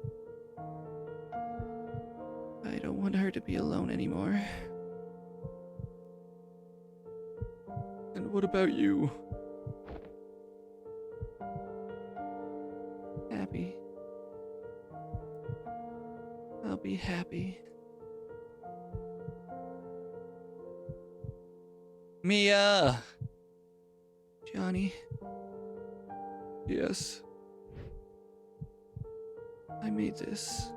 I don't want her to be alone anymore. And what about you? Happy. I'll be happy. Mia! Johnny, Yes. I made this.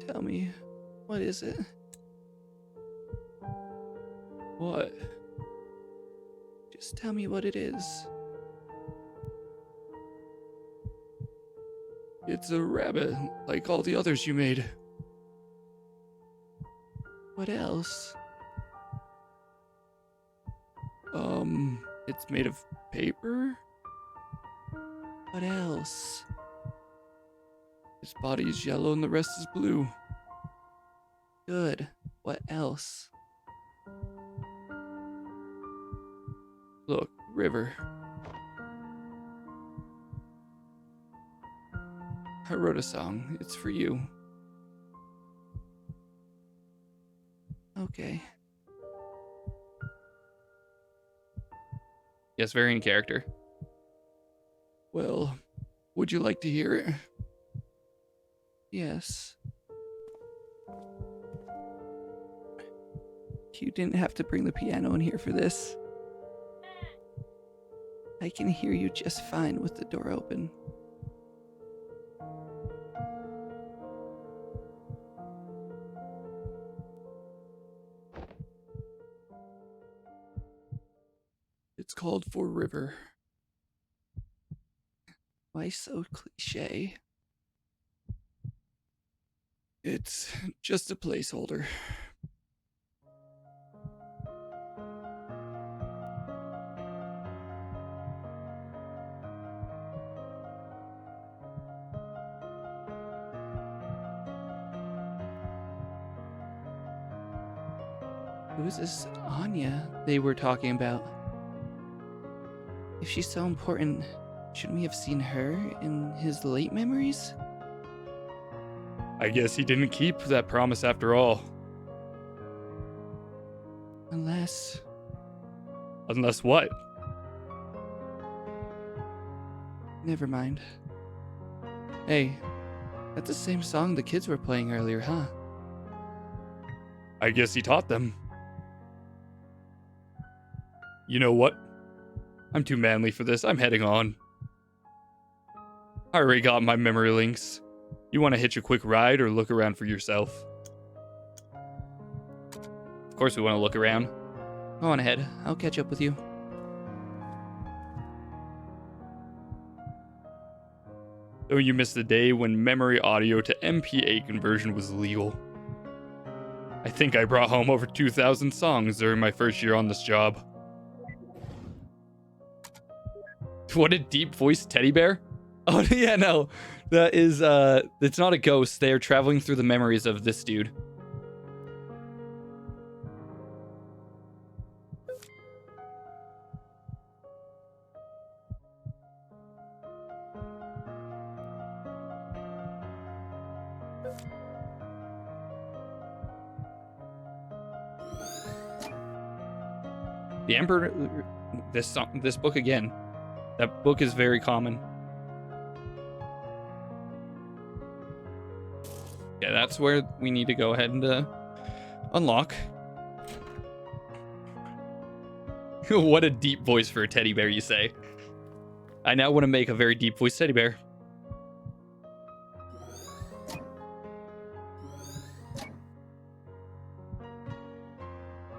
Tell me, what is it? What? Just tell me what it is. It's a rabbit, like all the others you made. What else? It's made of paper? What else? Its body is yellow and the rest is blue. Good. What else? Look, river. I wrote a song. It's for you. Okay. Yes, very in character. Well, would you like to hear it? Yes. You didn't have to bring the piano in here for this. I can hear you just fine with the door open. It's called For River. Why so cliche? It's just a placeholder. Who's this Anya they were talking about? If she's so important, shouldn't we have seen her in his late memories? I guess he didn't keep that promise after all. Unless... Unless what? Never mind. Hey, that's the same song the kids were playing earlier, huh? I guess he taught them. You know what? I'm too manly for this. I'm heading on. I already got my memory links. You want to hitch a quick ride or look around for yourself? Of course we want to look around. Go on ahead. I'll catch up with you. Don't you miss the day when memory audio to MP8 conversion was legal? I think I brought home over 2,000 songs during my first year on this job. What a deep voiced teddy bear? Oh, yeah, no. That is, it's not a ghost. They are traveling through the memories of this dude. The Emperor, this book again. That book is very common. Yeah, that's where we need to go ahead and unlock. What a deep voice for a teddy bear, you say. I now want to make a very deep voice teddy bear.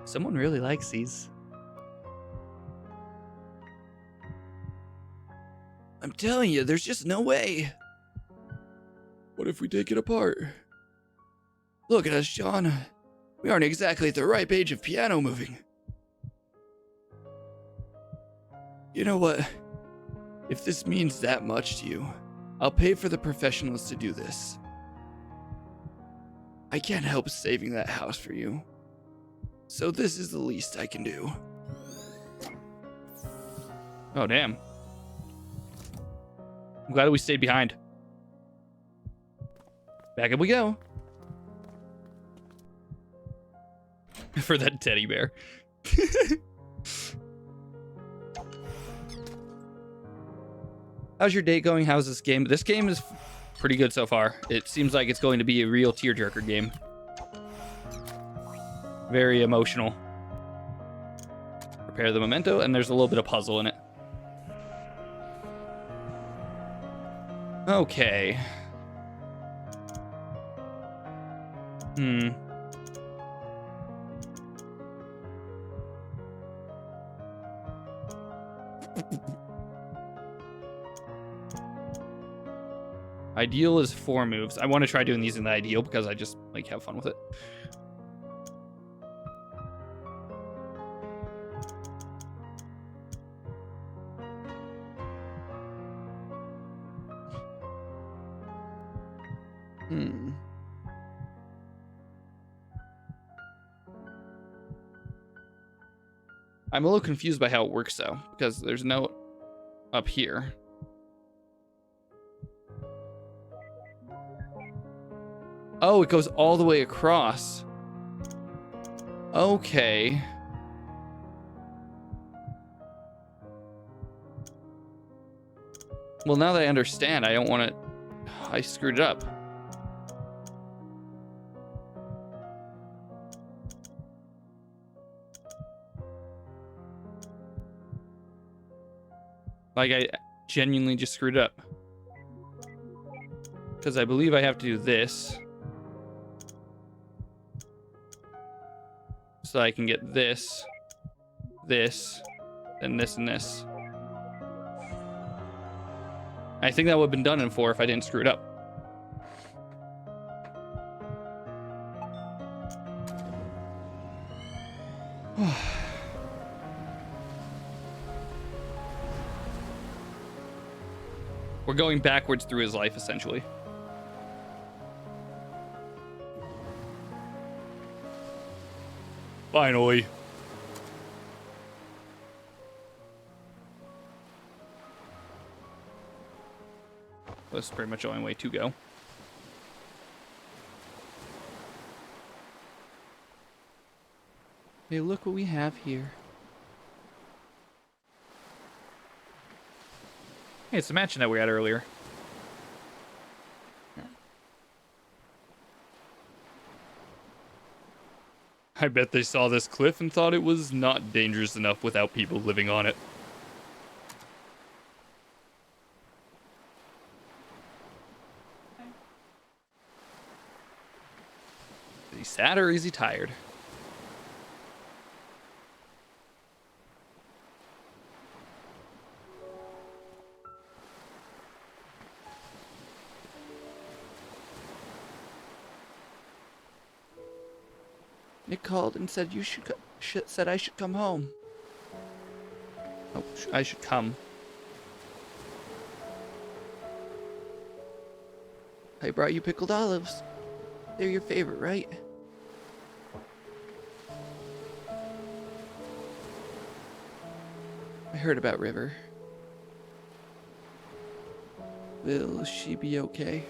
Someone really likes these. I'm telling you, there's just no way. What if we take it apart? Look at us, John. We aren't exactly at the ripe age of piano moving. You know what? If this means that much to you, I'll pay for the professionals to do this. I can't help saving that house for you. So this is the least I can do. Oh, damn. I'm glad we stayed behind. Back up we go. For that teddy bear. How's your date going? How's this game? This game is Pretty good so far. It seems like it's going to be a real tearjerker game. Very emotional. Prepare the memento, and there's a little bit of puzzle in it. Okay. Ideal is 4 moves. I want to try doing these in the ideal because I just like have fun with it. I'm a little confused by how it works though, because there's no up here. Oh, it goes all the way across. Okay. Well, now that I understand, I don't want to... I screwed it up. Like, I genuinely just screwed it up. Because I believe I have to do this. So I can get this, this, and this, and this. I think that would have been done in 4 if I didn't screw it up. We're going backwards through his life, essentially. Finally. That's pretty much the only way to go. Hey, look what we have here. Hey, it's the mansion that we had earlier. I bet they saw this cliff and thought it was not dangerous enough without people living on it. Is he sad or is he tired? Nick called and said you said I should come home. Oh, I should come. I brought you pickled olives. They're your favorite, right? I heard about River. Will she be okay?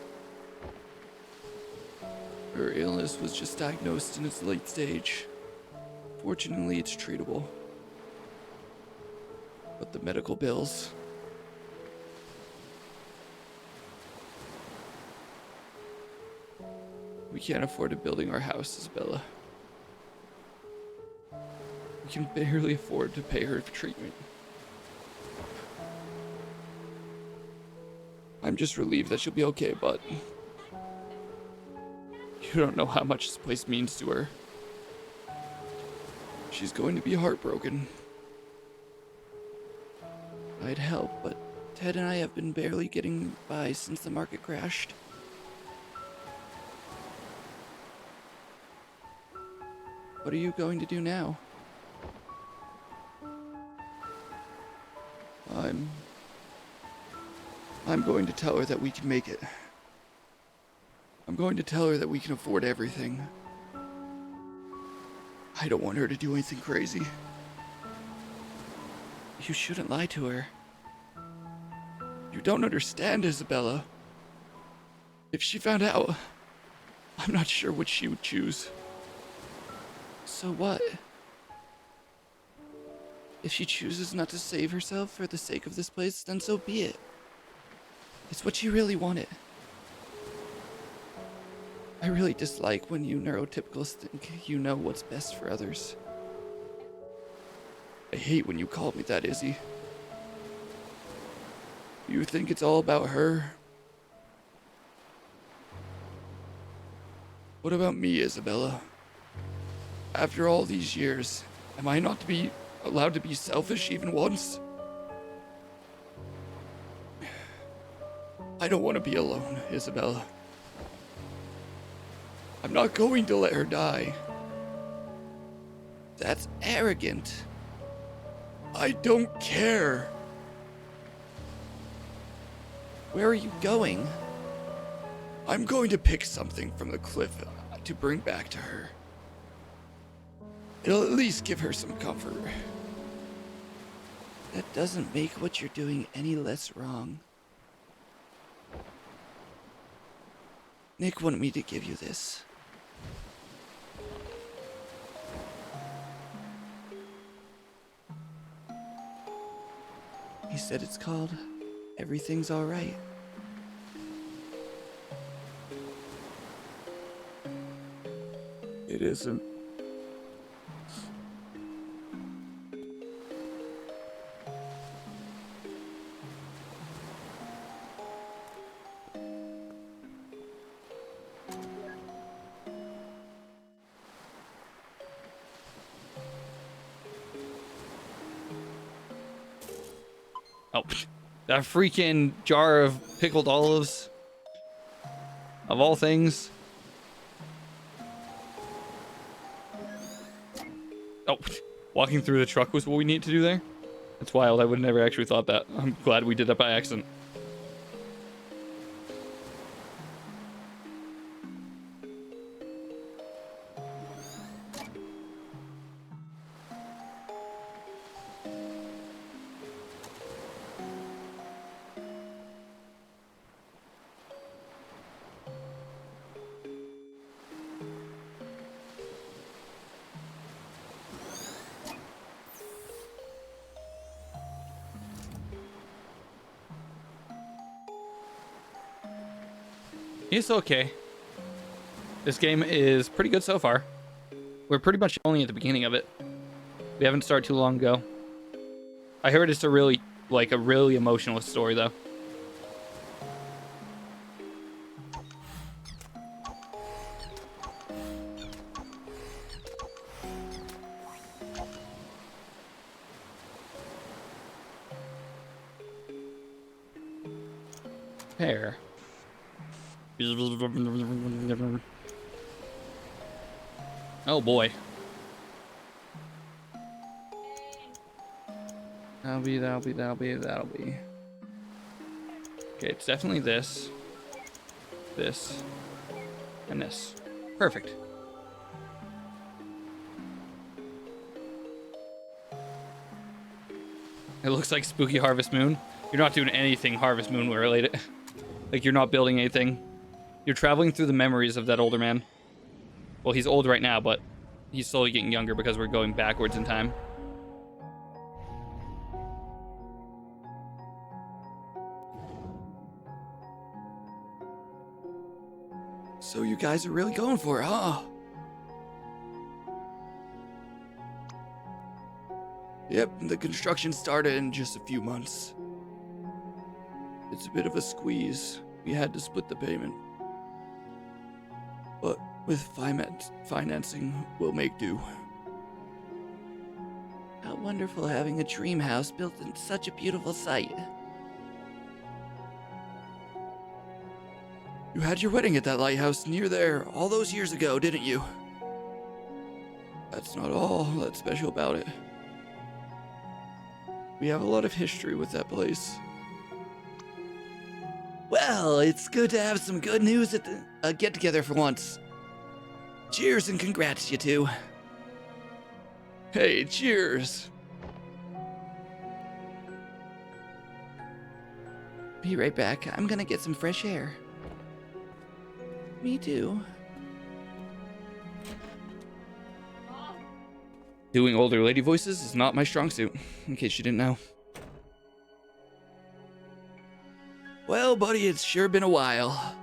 Her illness was just diagnosed in its late stage. Fortunately, it's treatable. But the medical bills... We can't afford a building our house, Isabella. We can barely afford to pay her for treatment. I'm just relieved that she'll be okay, but... You don't know how much this place means to her. She's going to be heartbroken. I'd help, but Ted and I have been barely getting by since the market crashed. What are you going to do now? I'm going to tell her that we can make it. I'm going to tell her that we can afford everything. I don't want her to do anything crazy. You shouldn't lie to her. You don't understand, Isabella. If she found out, I'm not sure what she would choose. So what? If she chooses not to save herself for the sake of this place, then so be it. It's what she really wanted. I really dislike when you neurotypicals think you know what's best for others. I hate when you call me that, Izzy. You think it's all about her? What about me, Isabella? After all these years, am I not to be allowed to be selfish even once? I don't want to be alone, Isabella. I'm not going to let her die. That's arrogant. I don't care. Where are you going? I'm going to pick something from the cliff to bring back to her. It'll at least give her some comfort. That doesn't make what you're doing any less wrong. Nick wanted me to give you this. He said it's called Everything's Alright. It isn't. Oh, that freaking jar of pickled olives. Of all things. Oh, walking through the truck was what we need to do there? That's wild. I would have never actually thought that. I'm glad we did that by accident. It's okay. This game is pretty good so far. We're pretty much only at the beginning of it. We haven't started too long ago. I heard it's a really emotional story though. Pear. Oh boy. That'll be. Okay, it's definitely this, and this. Perfect. It looks like Spooky Harvest Moon. You're not doing anything Harvest Moon related. Like, you're not building anything. You're traveling through the memories of that older man. Well, he's old right now, but he's slowly getting younger because we're going backwards in time. So you guys are really going for it, huh? Yep, the construction started in just a few months. It's a bit of a squeeze. We had to split the payment. But with financing, we'll make do. How wonderful having a dream house built in such a beautiful site. You had your wedding at that lighthouse near there all those years ago, didn't you? That's not all that's special about it. We have a lot of history with that place. Well, it's good to have some good news at the get-together for once. Cheers and congrats, you two. Hey, cheers! Be right back. I'm gonna get some fresh air. Me too. Doing older lady voices is not my strong suit, in case you didn't know. Well, buddy, it's sure been a while.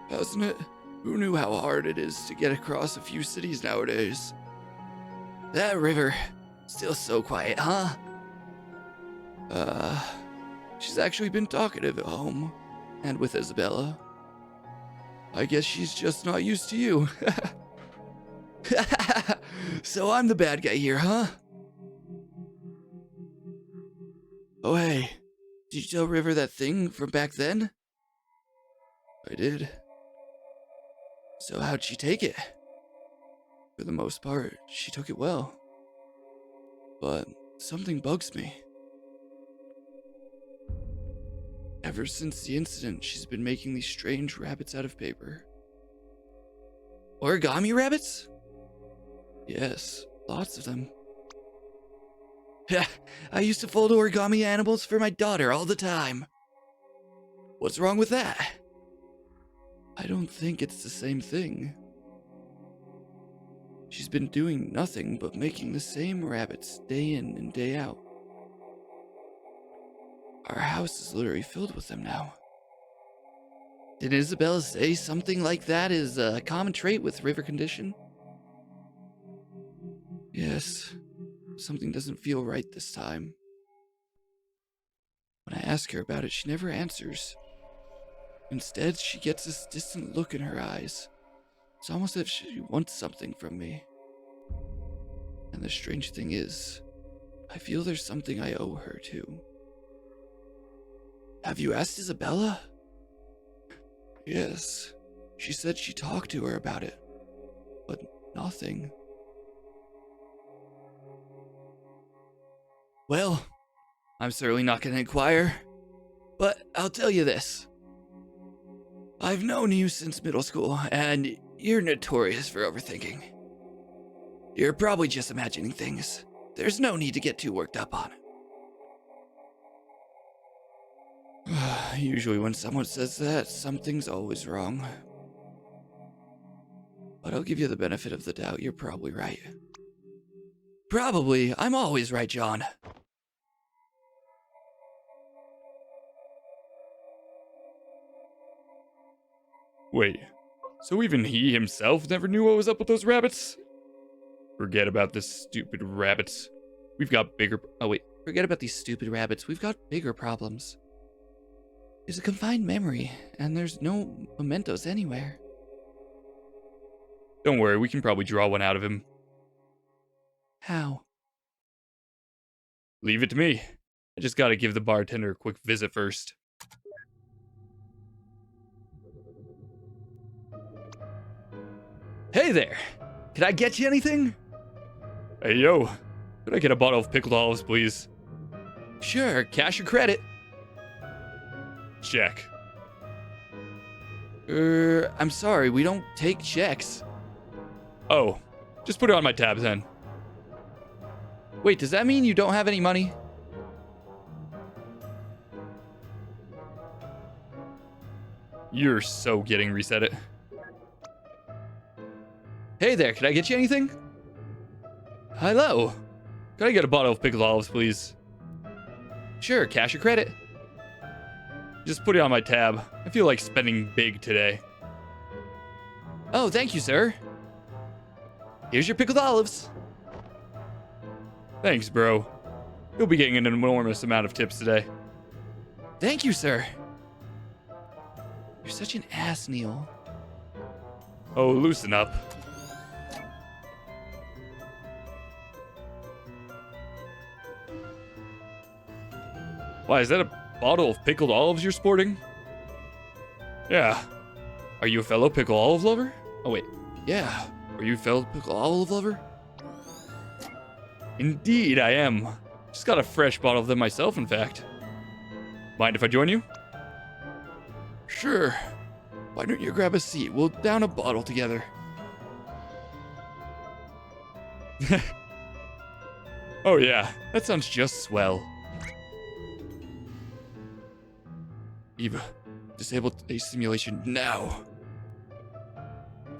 Hasn't it? Who knew how hard it is to get across a few cities nowadays? That river, still so quiet, huh? She's actually been talkative at home, and with Isabella. I guess she's just not used to you. So I'm the bad guy here, huh? Oh hey, did you tell River that thing from back then? I did. So how'd she take it? For the most part, she took it well. But something bugs me. Ever since the incident, she's been making these strange rabbits out of paper. Origami rabbits? Yes, lots of them. Yeah, I used to fold origami animals for my daughter all the time. What's wrong with that? I don't think it's the same thing. She's been doing nothing but making the same rabbits day in and day out. Our house is literally filled with them now. Did Isabella say something like that is a common trait with river condition? Yes, something doesn't feel right this time. When I ask her about it, she never answers. Instead, she gets this distant look in her eyes. It's almost as if she wants something from me. And the strange thing is, I feel there's something I owe her too. Have you asked Isabella? Yes, she said she talked to her about it, but nothing. Well, I'm certainly not going to inquire, but I'll tell you this. I've known you since middle school, and you're notorious for overthinking. You're probably just imagining things. There's no need to get too worked up on it. Usually when someone says that, something's always wrong. But I'll give you the benefit of the doubt, you're probably right. Probably. I'm always right, John. Wait, so even he himself never knew what was up with those rabbits? Forget about this stupid rabbits. We've got bigger... Oh wait, forget about these stupid rabbits. We've got bigger problems. There's a confined memory, and there's no mementos anywhere. Don't worry, we can probably draw one out of him. How? Leave it to me. I just gotta give the bartender a quick visit first. Hey there. Can I get you anything? Hey, yo. Could I get a bottle of pickled olives, please? Sure, cash or credit. Check. I'm sorry, we don't take checks. Oh, just put it on my tab then. Wait, does that mean you don't have any money? You're so getting reset it. Hey there, can I get you anything? Hello. Could I get a bottle of pickled olives, please? Sure, cash or credit. Just put it on my tab. I feel like spending big today. Oh, thank you, sir. Here's your pickled olives. Thanks, bro. You'll be getting an enormous amount of tips today. Thank you, sir. You're such an ass, Neil. Oh, loosen up. Why, is that a bottle of pickled olives you're sporting? Yeah. Are you a fellow pickle olive lover? Oh, wait. Yeah, are you a fellow pickle olive lover? Indeed, I am. Just got a fresh bottle of them myself, in fact. Mind if I join you? Sure. Why don't you grab a seat? We'll down a bottle together. Oh yeah, that sounds just swell. Eva, disable a simulation now.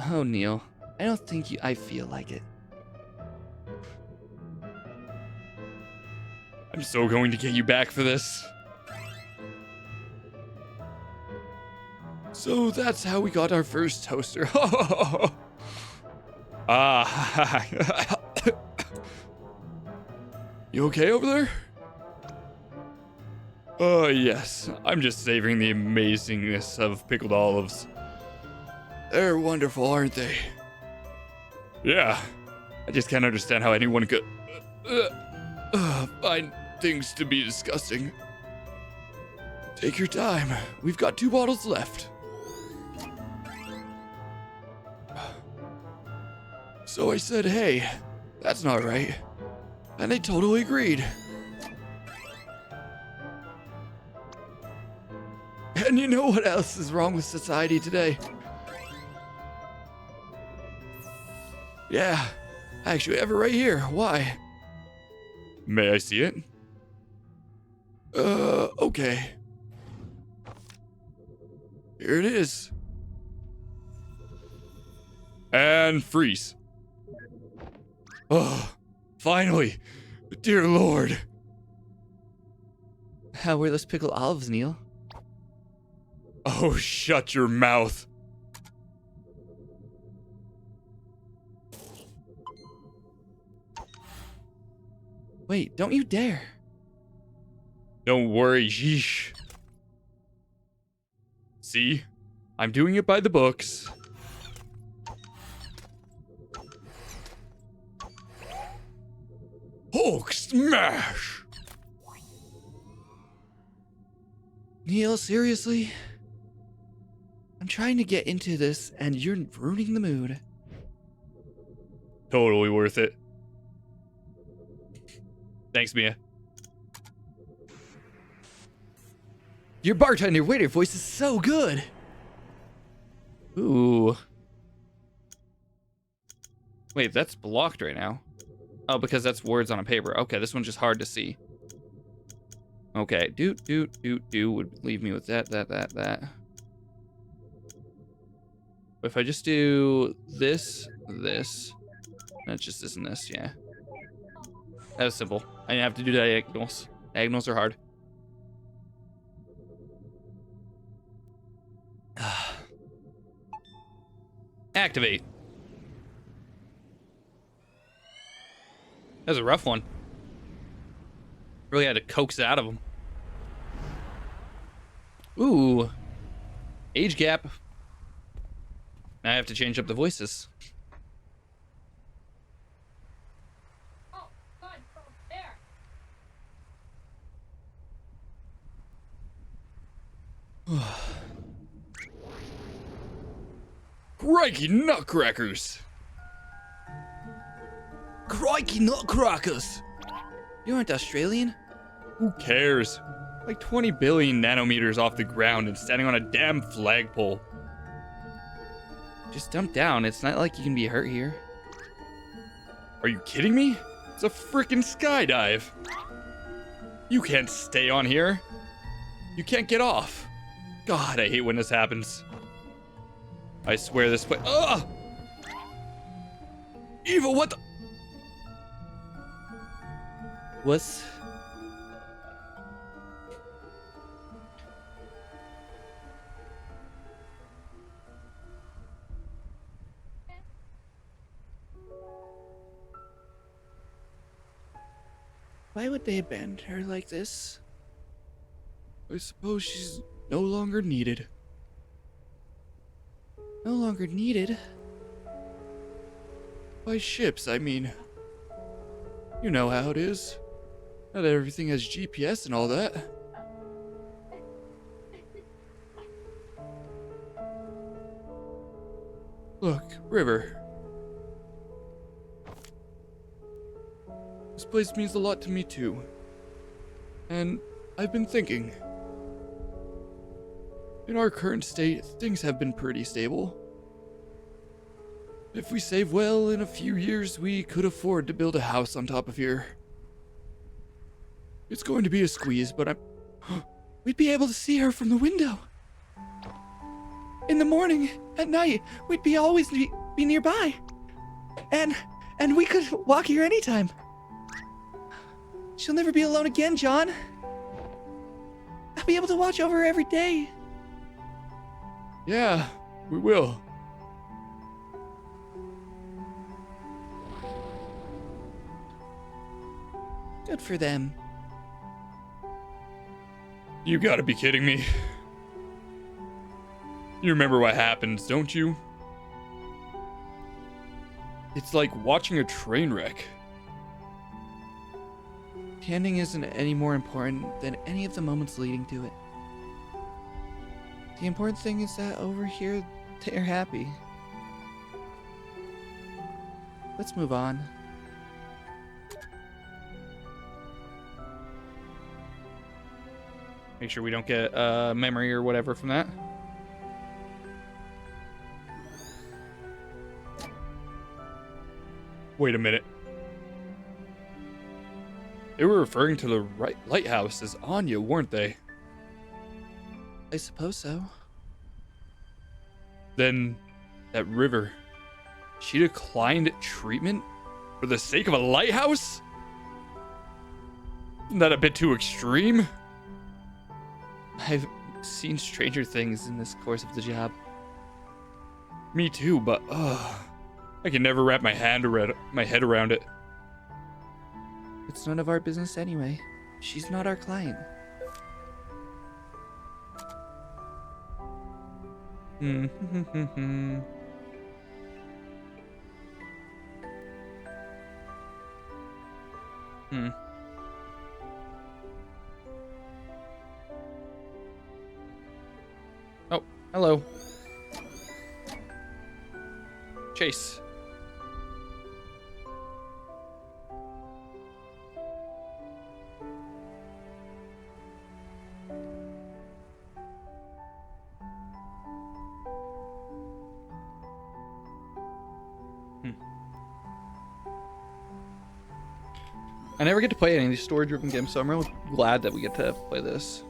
Oh, Neil. I don't think I feel like it. I'm so going to get you back for this. So that's how we got our first toaster. Ah. You okay over there? Oh, yes. I'm just savoring the amazingness of pickled olives. They're wonderful, aren't they? Yeah. I just can't understand how anyone could Find things to be disgusting. Take your time. We've got 2 bottles left. So I said, hey, that's not right. And they totally agreed. And you know what else is wrong with society today? Yeah, I actually have it right here. Why? May I see it? Okay. Here it is. And freeze. Oh, finally. Dear Lord. How were those pickled olives, Neil? Oh, shut your mouth. Wait, don't you dare. Don't worry, yeesh. See? I'm doing it by the books. Hulk smash! Neil, seriously? I'm trying to get into this and you're ruining the mood. Totally worth it. Thanks, Mia. Your bartender waiter voice is so good. Ooh. Wait, that's blocked right now. Oh, because that's words on a paper. Okay, this one's just hard to see. Okay, doot would leave me with that. If I just do this, that's just this and this, yeah. That was simple. I didn't have to do diagonals. Diagonals are hard. Activate. That was a rough one. Really had to coax it out of him. Ooh. Age gap. Now I have to change up the voices. Oh, God, there. Crikey nutcrackers! Crikey nutcrackers! You aren't Australian? Who cares? Like 20 billion nanometers off the ground and standing on a damn flagpole. Just dump down. It's not like you can be hurt here. Are you kidding me? It's a freaking skydive. You can't stay on here. You can't get off. God, I hate when this happens. I swear this place. Ugh! Evil, what the? What's... Why would they abandon her like this? I suppose she's no longer needed. No longer needed? By ships, I mean. You know how it is. Not everything has GPS and all that. Look, river. This place means a lot to me too. And I've been thinking. In our current state, things have been pretty stable. If we save well, in a few years, we could afford to build a house on top of here. It's going to be a squeeze, but we'd be able to see her from the window. In the morning, at night, we'd be always be nearby. And we could walk here anytime. She'll never be alone again, John. I'll be able to watch over her every day. Yeah, we will. Good for them. You gotta be kidding me. You remember what happens, don't you? It's like watching a train wreck. The ending isn't any more important than any of the moments leading to it. The important thing is that over here, they're happy. Let's move on. Make sure we don't get memory or whatever from that. Wait a minute. They were referring to the lighthouse as Anya, weren't they? I suppose so. Then, that river. She declined treatment for the sake of a lighthouse? Isn't that a bit too extreme? I've seen stranger things in this course of the job. Me too, but I can never wrap my head around it. It's none of our business anyway. She's not our client. Oh, hello. Chase. I never get to play any of these story-driven games, so I'm really glad that we get to play this.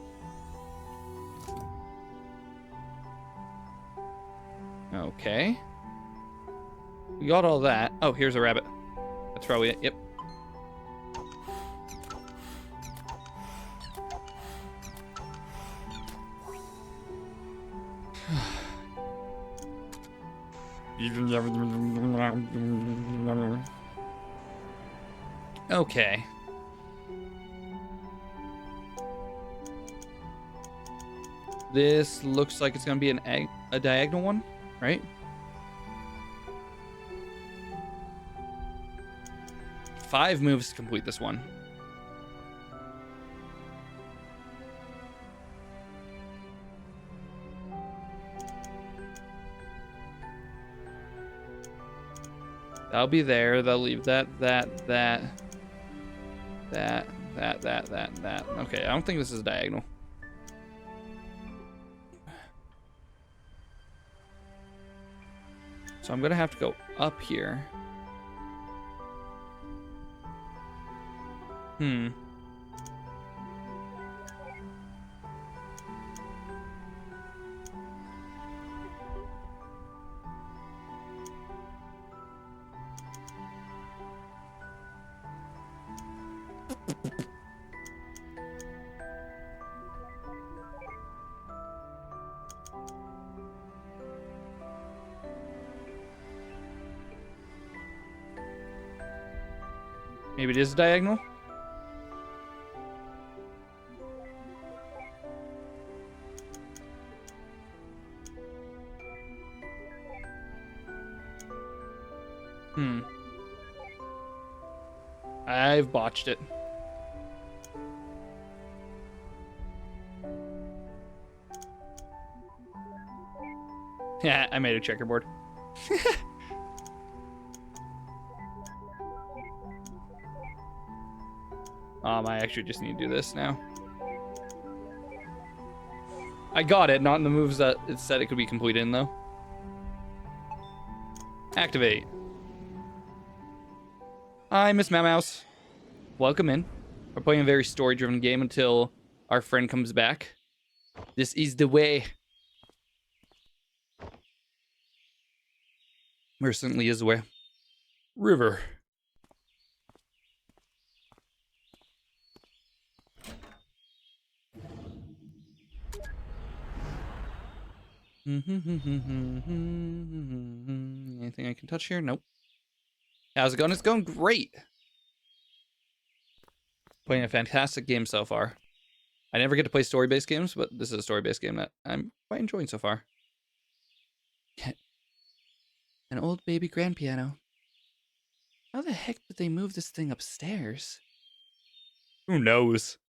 Okay. We got all that. Oh, here's a rabbit. That's probably it. Yep. Okay. This looks like it's gonna be a diagonal one, right? Five moves to complete this one. That'll be there. They'll leave that. Okay, I don't think this is diagonal. So I'm gonna have to go up here. Maybe it is diagonal. I've botched it. Yeah, I made a checkerboard. I actually just need to do this now. I got it, not in the moves that it said it could be completed in, though. Activate. Hi, Miss Mouse. Welcome in. We're playing a very story-driven game until our friend comes back. This is the way. There certainly is a way. River. Anything I can touch here? Nope. How's it going? It's going great. Playing a fantastic game so far. I never get to play story-based games, but this is a story-based game that I'm quite enjoying so far. An old baby grand piano. How the heck did they move this thing upstairs? Who knows?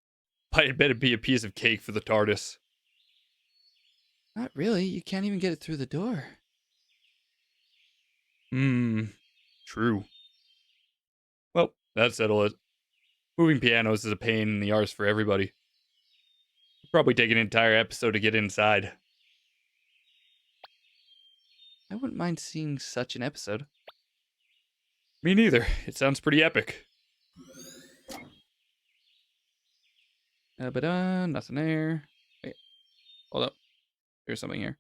I bet it'd be a piece of cake for the TARDIS. Not really. You can't even get it through the door. True. That settle it. Moving pianos is a pain in the arse for everybody. Probably take an entire episode to get inside. I wouldn't mind seeing such an episode. Me neither. It sounds pretty epic. But nothing there. Wait, hold up. There's something here.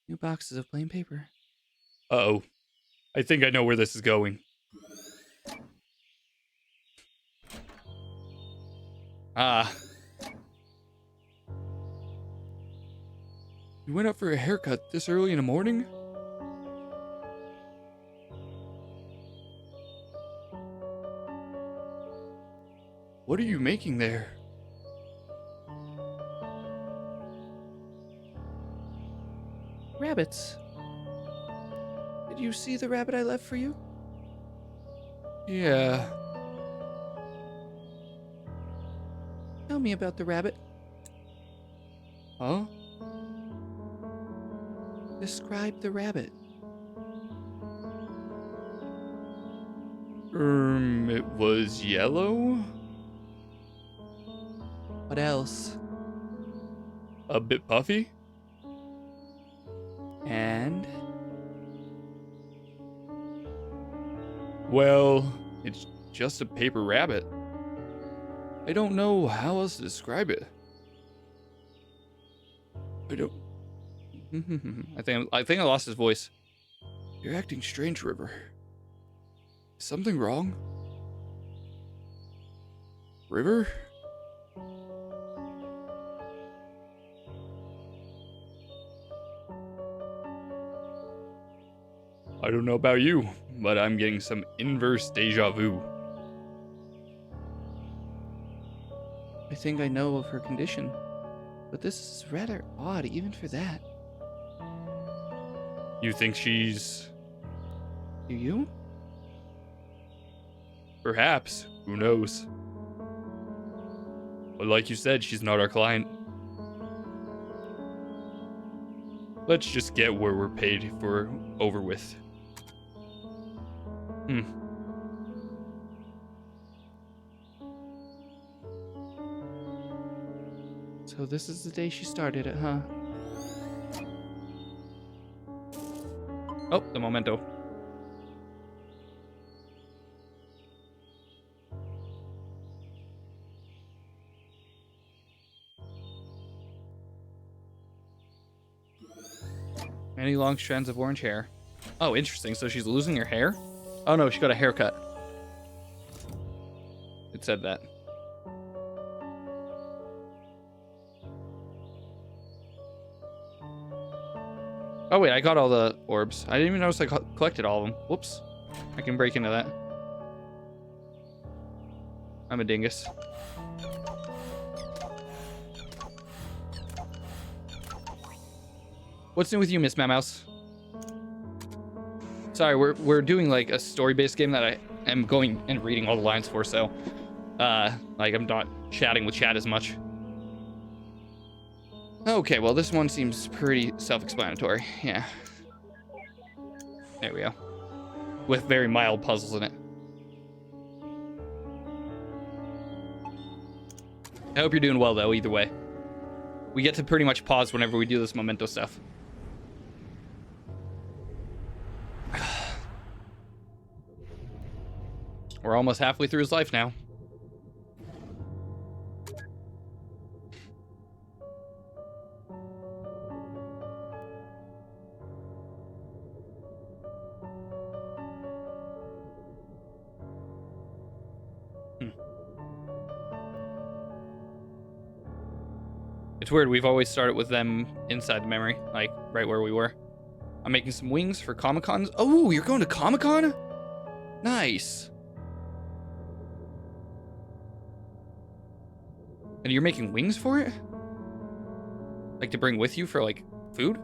New boxes of plain paper. Uh-oh. I think I know where this is going. Ah, You went out for a haircut this early in the morning? What are you making there? rabbits. Did you see the rabbit I left for you? Yeah. Tell me about the rabbit. Huh? Describe the rabbit. It was yellow? What else? A bit puffy? And Well, it's just a paper rabbit. I don't know how else to describe it. I don't. I think I lost his voice. You're acting strange, River. Is something wrong? River? I don't know about you, but I'm getting some inverse deja vu. I think I know of her condition, but this is rather odd even for that. You think she's... Do you? Perhaps. Who knows? But like you said, she's not our client. Let's just get where we're paid for over with. So this is the day she started it, huh? Oh, the memento. Many long strands of orange hair. Oh, interesting. So she's losing her hair? Oh no, she got a haircut. It said that. Oh wait, I got all the orbs. I didn't even notice I collected all of them. Whoops. I can break into that. I'm a dingus. What's new with you, Miss Mouse? Sorry, we're doing like a story-based game that I am going and reading all the lines for, so like I'm not chatting with chat as much. Okay, well this one seems pretty self-explanatory. Yeah. There we go. With very mild puzzles in it. I hope you're doing well though, either way. We get to pretty much pause whenever we do this memento stuff. We're almost halfway through his life now. It's weird, we've always started with them inside the memory, like right where we were. I'm making some wings for Comic-Con. Oh, you're going to Comic-Con? Nice. And you're making wings for it? Like to bring with you for like food?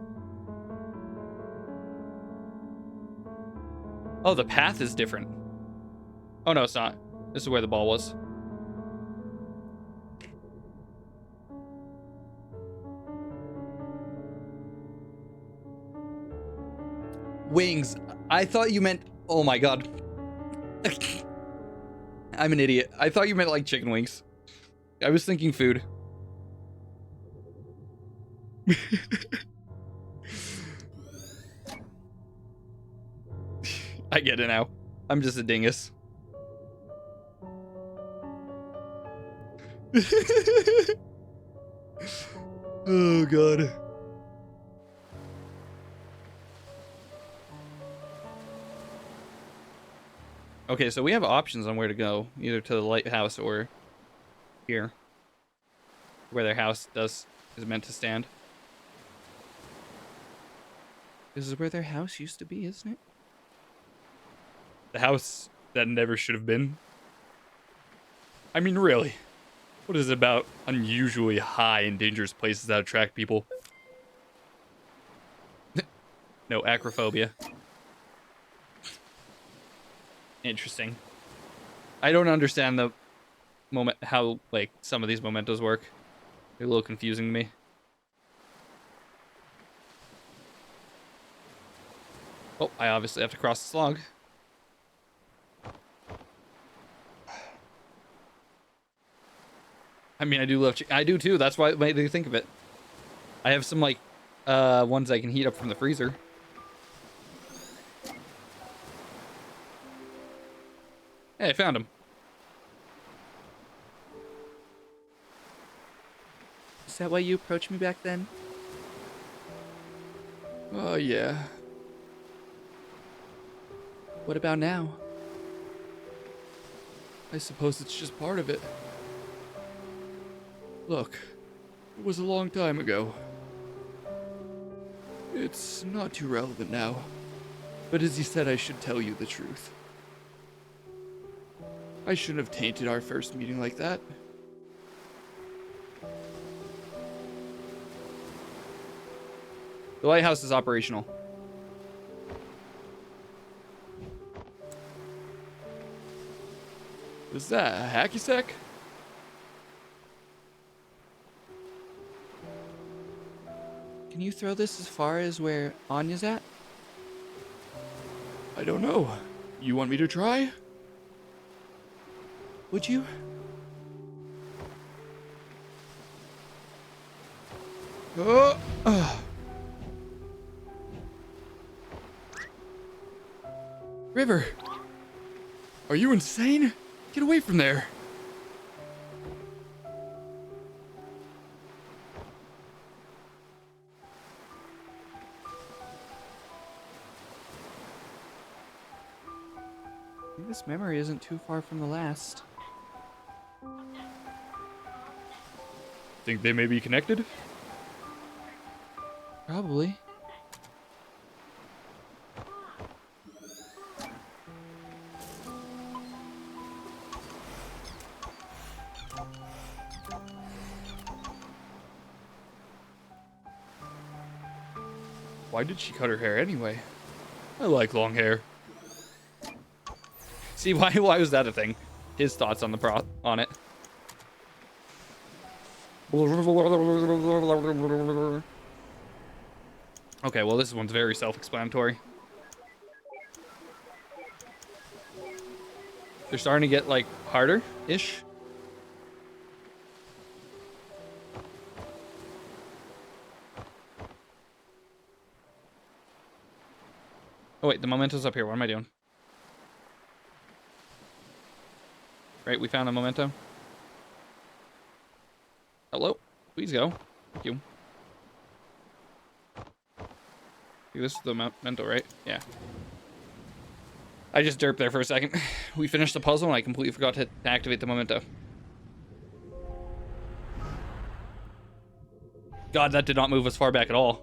Oh, the path is different. Oh no, it's not. This is where the ball was. Wings. I thought you meant... Oh my god. I'm an idiot. I thought you meant like chicken wings. I was thinking food. I get it now. I'm just a dingus. Oh, God. Okay, so we have options on where to go, either to the lighthouse or here, where their house is meant to stand. This is where their house used to be, isn't it? The house that never should have been. I mean, really. What is it about unusually high and dangerous places that attract people? No, acrophobia. Interesting. I don't understand the how like some of these mementos work. They're a little confusing to me. Oh, I obviously have to cross this log. I mean, I do love I do too. That's why it made me think of it. I have some like ones I can heat up from the freezer. Hey, I found him. Is that why you approached me back then? Oh, yeah. What about now? I suppose it's just part of it. Look, it was a long time ago. It's not too relevant now. But as you said, I should tell you the truth. I shouldn't have tainted our first meeting like that. The lighthouse is operational. Is that a hacky sack? Can you throw this as far as where Anya's at? I don't know. You want me to try? Would you? River! Are you insane? Get away from there! This memory isn't too far from the last. Think they may be connected? Probably. Why did she cut her hair anyway? I like long hair. See, why was that a thing? His thoughts on the on it. Okay, well this one's very self-explanatory. They're starting to get like harder-ish. Oh wait, the memento's up here. What am I doing? Right, we found a memento. Hello? Please go. Thank you. This is the memento, right? Yeah. I just derped there for a second. We finished the puzzle and I completely forgot to activate the memento. God, that did not move us far back at all.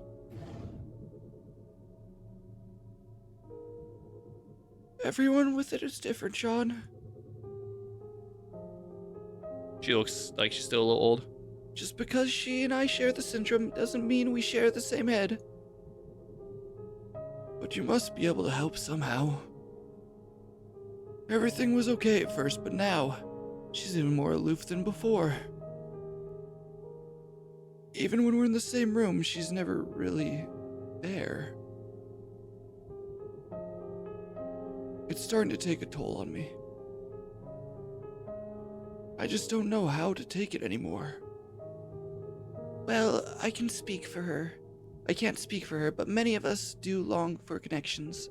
Everyone with it is different, Sean. She looks like she's still a little old. Just because she and I share the syndrome doesn't mean we share the same head. But you must be able to help somehow. Everything was okay at first, but now, she's even more aloof than before. Even when we're in the same room, she's never really there. It's starting to take a toll on me. I just don't know how to take it anymore. Well, I can speak for her. I can't speak for her, but many of us do long for connections.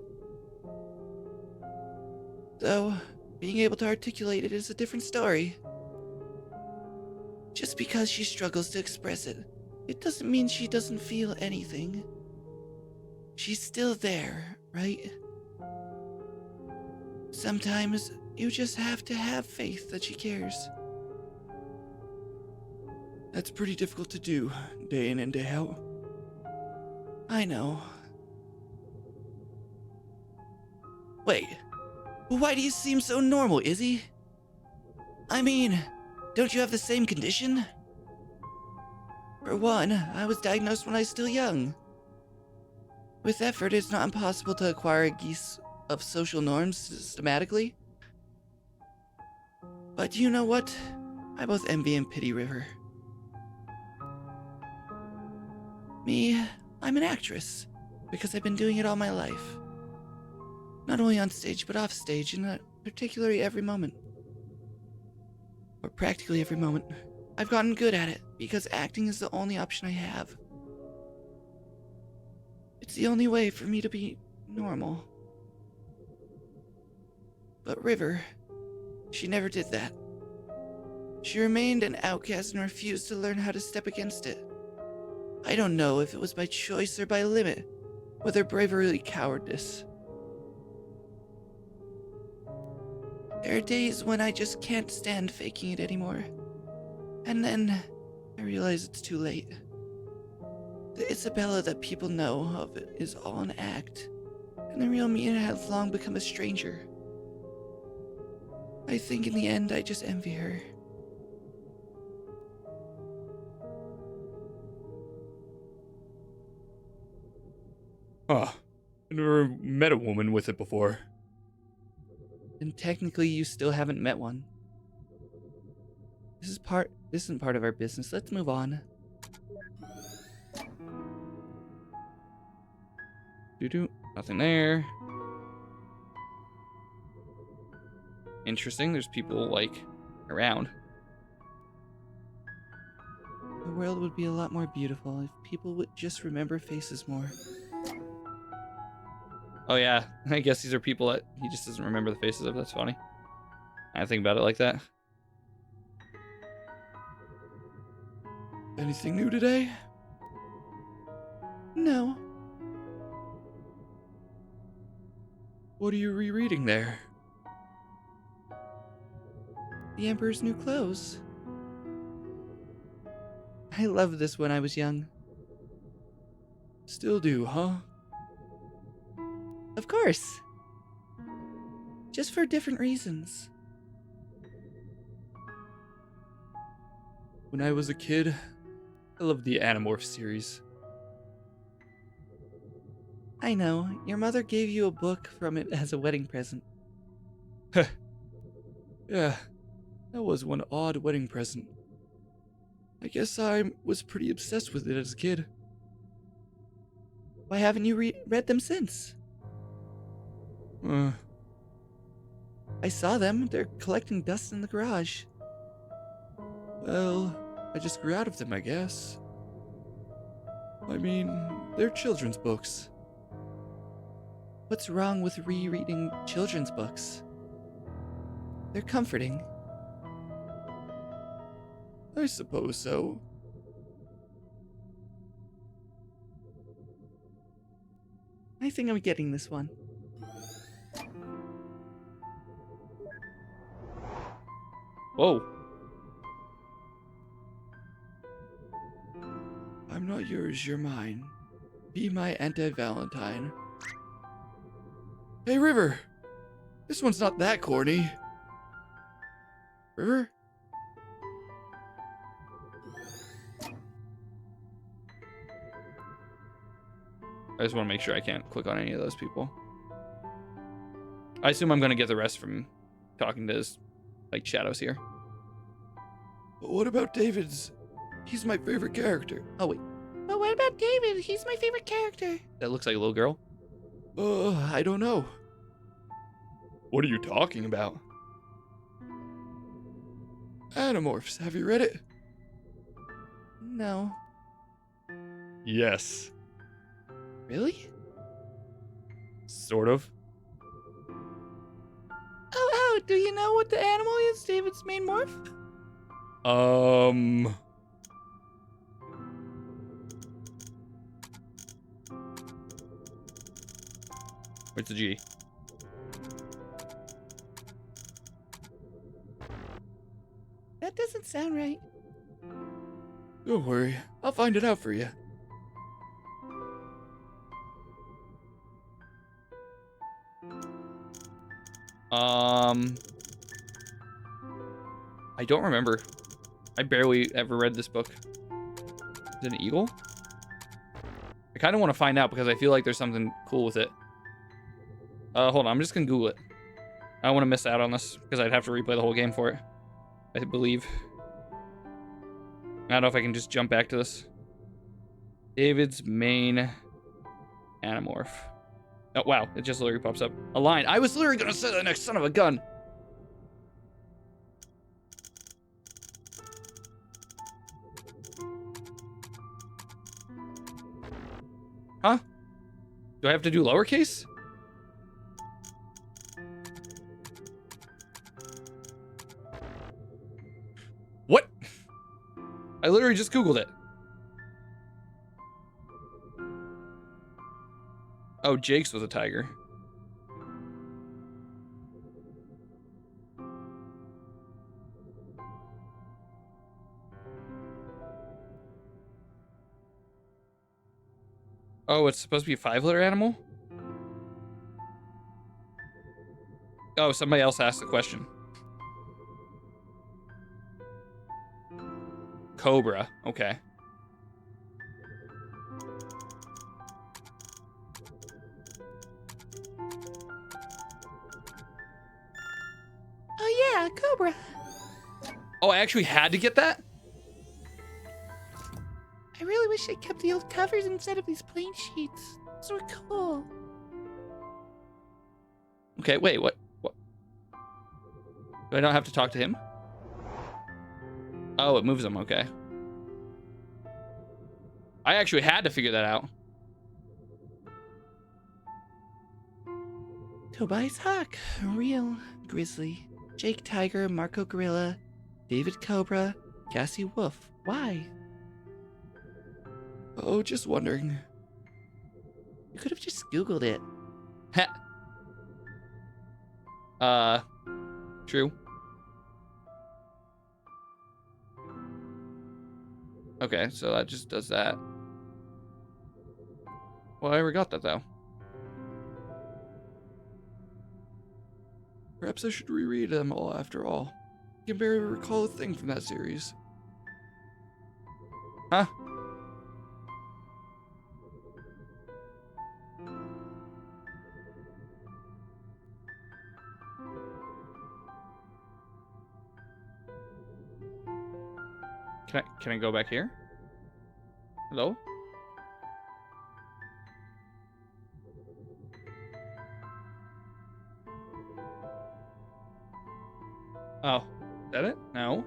Though, being able to articulate it is a different story. Just because she struggles to express it, it doesn't mean she doesn't feel anything. She's still there, right? Sometimes you just have to have faith that she cares. That's pretty difficult to do, day in and day out. I know. Wait, why do you seem so normal, Izzy? I mean, don't you have the same condition? For one, I was diagnosed when I was still young. With effort, it's not impossible to acquire a geese of social norms systematically. But you know what? I both envy and pity River. Me, I'm an actress, because I've been doing it all my life. Not only on stage, but off stage, and particularly every moment. Or practically every moment. I've gotten good at it, because acting is the only option I have. It's the only way for me to be normal. But River, she never did that. She remained an outcast and refused to learn how to step against it. I don't know if it was by choice or by limit, whether bravery or cowardice. There are days when I just can't stand faking it anymore. And then I realize it's too late. The Isabella that people know of is all an act, and the real me has long become a stranger. I think in the end I just envy her. Huh. I never met a woman with it before. And technically you still haven't met one. This isn't part of our business. Let's move on. Nothing there. Interesting. There's people, like, around. The world would be a lot more beautiful if people would just remember faces more. Oh, yeah. I guess these are people that he just doesn't remember the faces of. That's funny. I think about it like that. Anything new today? No. What are you rereading there? The Emperor's New Clothes. I loved this when I was young. Still do, huh? Of course. Just for different reasons. When I was a kid, I loved the Animorph series. I know, your mother gave you a book from it as a wedding present. Yeah, that was one odd wedding present. I guess I was pretty obsessed with it as a kid. Why haven't you read them since? I saw them. They're collecting dust in the garage. Well, I just grew out of them, I guess. I mean, they're children's books. What's wrong with rereading children's books? They're comforting. I suppose so. I think I'm getting this one. Whoa. I'm not yours, you're mine. Be my anti-Valentine. Hey, River! This one's not that corny. River? I just want to make sure I can't click on any of those people. I assume I'm going to get the rest from talking to his, like, shadows here. But what about David's? He's my favorite character. Oh, wait. But what about David? He's my favorite character. That looks like a little girl. I don't know. What are you talking about? Animorphs. Have you read it? No. Yes. Really? Sort of. Oh, do you know what the animal is, David's main morph? What's the G? That doesn't sound right. Don't worry. I'll find it out for you. I don't remember. I barely ever read this book. Is it an eagle? I kind of want to find out because I feel like there's something cool with it. Hold on, I'm just gonna Google it. I don't want to miss out on this because I'd have to replay the whole game for it. I believe. I don't know if I can just jump back to this. David's main Animorph. Oh, wow. It just literally pops up. A line. I was literally going to say the next son of a gun. Huh? Do I have to do lowercase? What? I literally just Googled it. Oh, Jake's was a tiger. Oh, it's supposed to be a 5-letter animal? Oh, somebody else asked the question. Cobra. Okay. Oh yeah, Cobra. Oh, I actually had to get that? I really wish I kept the old covers instead of these plain sheets. Those were cool. Okay, wait, what? Do I not have to talk to him? Oh, it moves him, okay. I actually had to figure that out. Tobias Hawk, Real Grizzly, Jake Tiger, Marco Gorilla, David Cobra, Cassie Wolf. Why? Oh, just wondering. You could have just Googled it. True. Okay, so that just does that. Well, I never got that, though. Perhaps I should reread them all after all. I can barely recall a thing from that series. Huh? Can I go back here? Hello? Oh, is that it? No.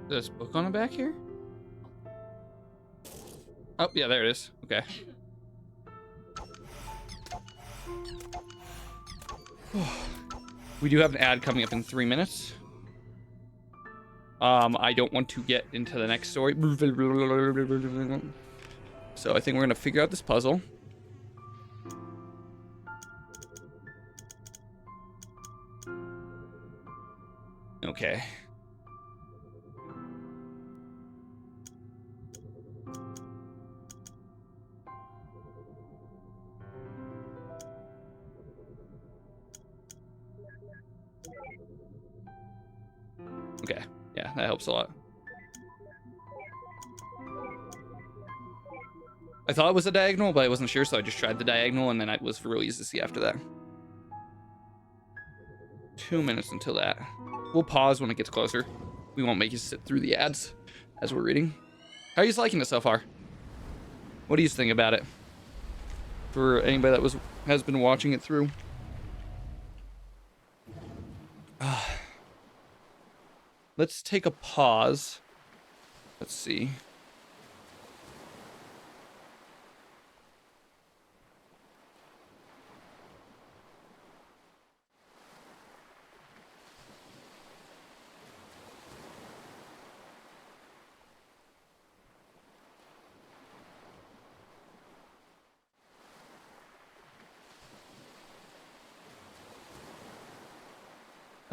This book on the back here? Oh, yeah, there it is. Okay. We do have an ad coming up in 3 minutes. I don't want to get into the next story. So I think we're gonna figure out this puzzle. Okay. Okay, yeah, that helps a lot. I thought it was a diagonal, but I wasn't sure, so I just tried the diagonal, and then it was real easy to see after that. 2 minutes until that. We'll pause when it gets closer. We won't make you sit through the ads as we're reading. How are you liking it so far? What do you think about it? For anybody that was has been watching it through. Let's take a pause. Let's see.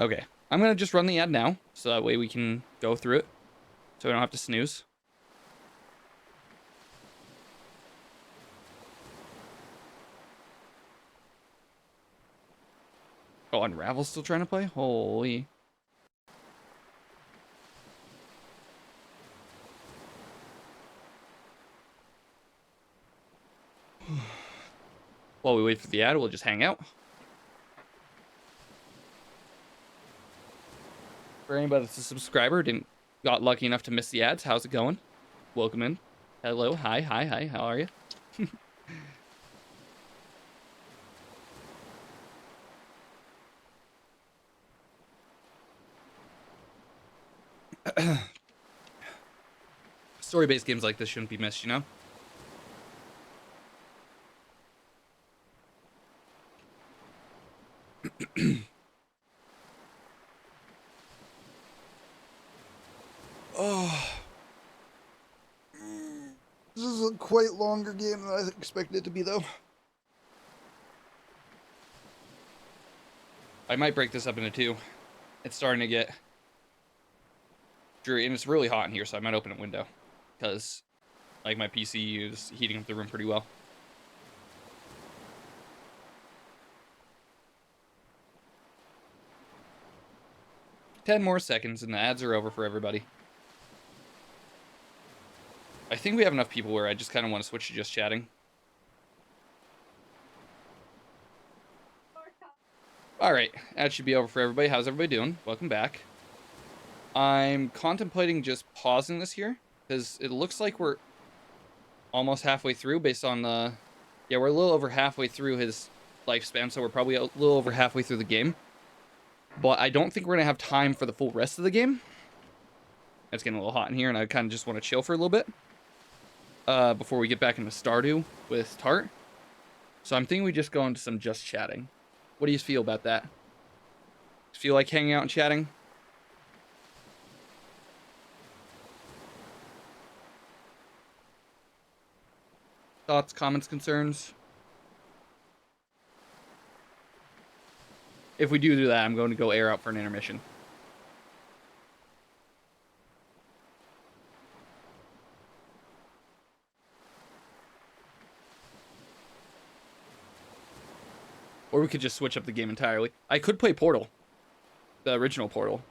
Okay, I'm gonna just run the ad now, so that way we can go through it, so we don't have to snooze. Oh, Unravel's still trying to play? Holy. While we wait for the ad, we'll just hang out. For anybody that's a subscriber, got lucky enough to miss the ads, how's it going? Welcome in. Hello, hi, how are you? Story-based games like this shouldn't be missed, you know? Oh. This is a quite longer game than I expected it to be, though. I might break this up into two. It's starting to get dreary, and it's really hot in here, so I might open a window. Because, like, my PC is heating up the room pretty well. Ten more seconds, and the ads are over for everybody. I think we have enough people where I just kind of want to switch to just chatting. Alright, that should be over for everybody. How's everybody doing? Welcome back. I'm contemplating just pausing this here, because it looks like we're almost halfway through based on the... Yeah, we're a little over halfway through his lifespan, so we're probably a little over halfway through the game. But I don't think we're going to have time for the full rest of the game. It's getting a little hot in here, and I kind of just want to chill for a little bit. Before we get back into Stardew with Tart. So I'm thinking we just go into some just chatting. What do you feel about that? Feel like hanging out and chatting? Thoughts, comments, concerns? If we do that, I'm going to go air out for an intermission. Or we could just switch up the game entirely. I could play Portal. The original Portal.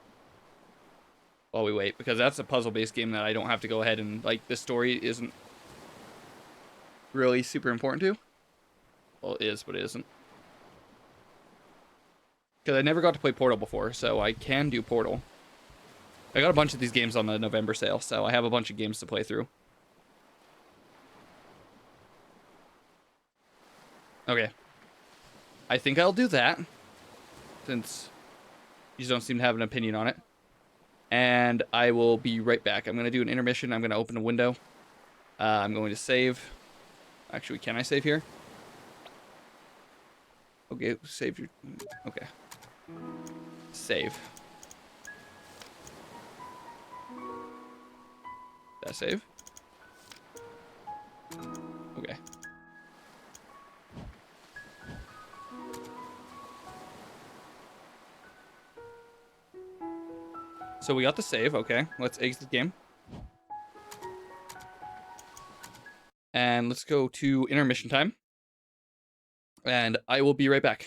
While we wait, because that's a puzzle-based game that I don't have to go ahead and, like, this story isn't really super important to. Well, it is, but it isn't. Because I never got to play Portal before, so I can do Portal. I got a bunch of these games on the November sale, so I have a bunch of games to play through. Okay. I think I'll do that, since you don't seem to have an opinion on it. And I will be right back. I'm going to do an intermission. I'm going to open a window. I'm going to save. Actually, can I save here? Okay, save your... Okay. Save. That save? Okay. So we got the save, okay. Let's exit the game. And let's go to intermission time. And I will be right back.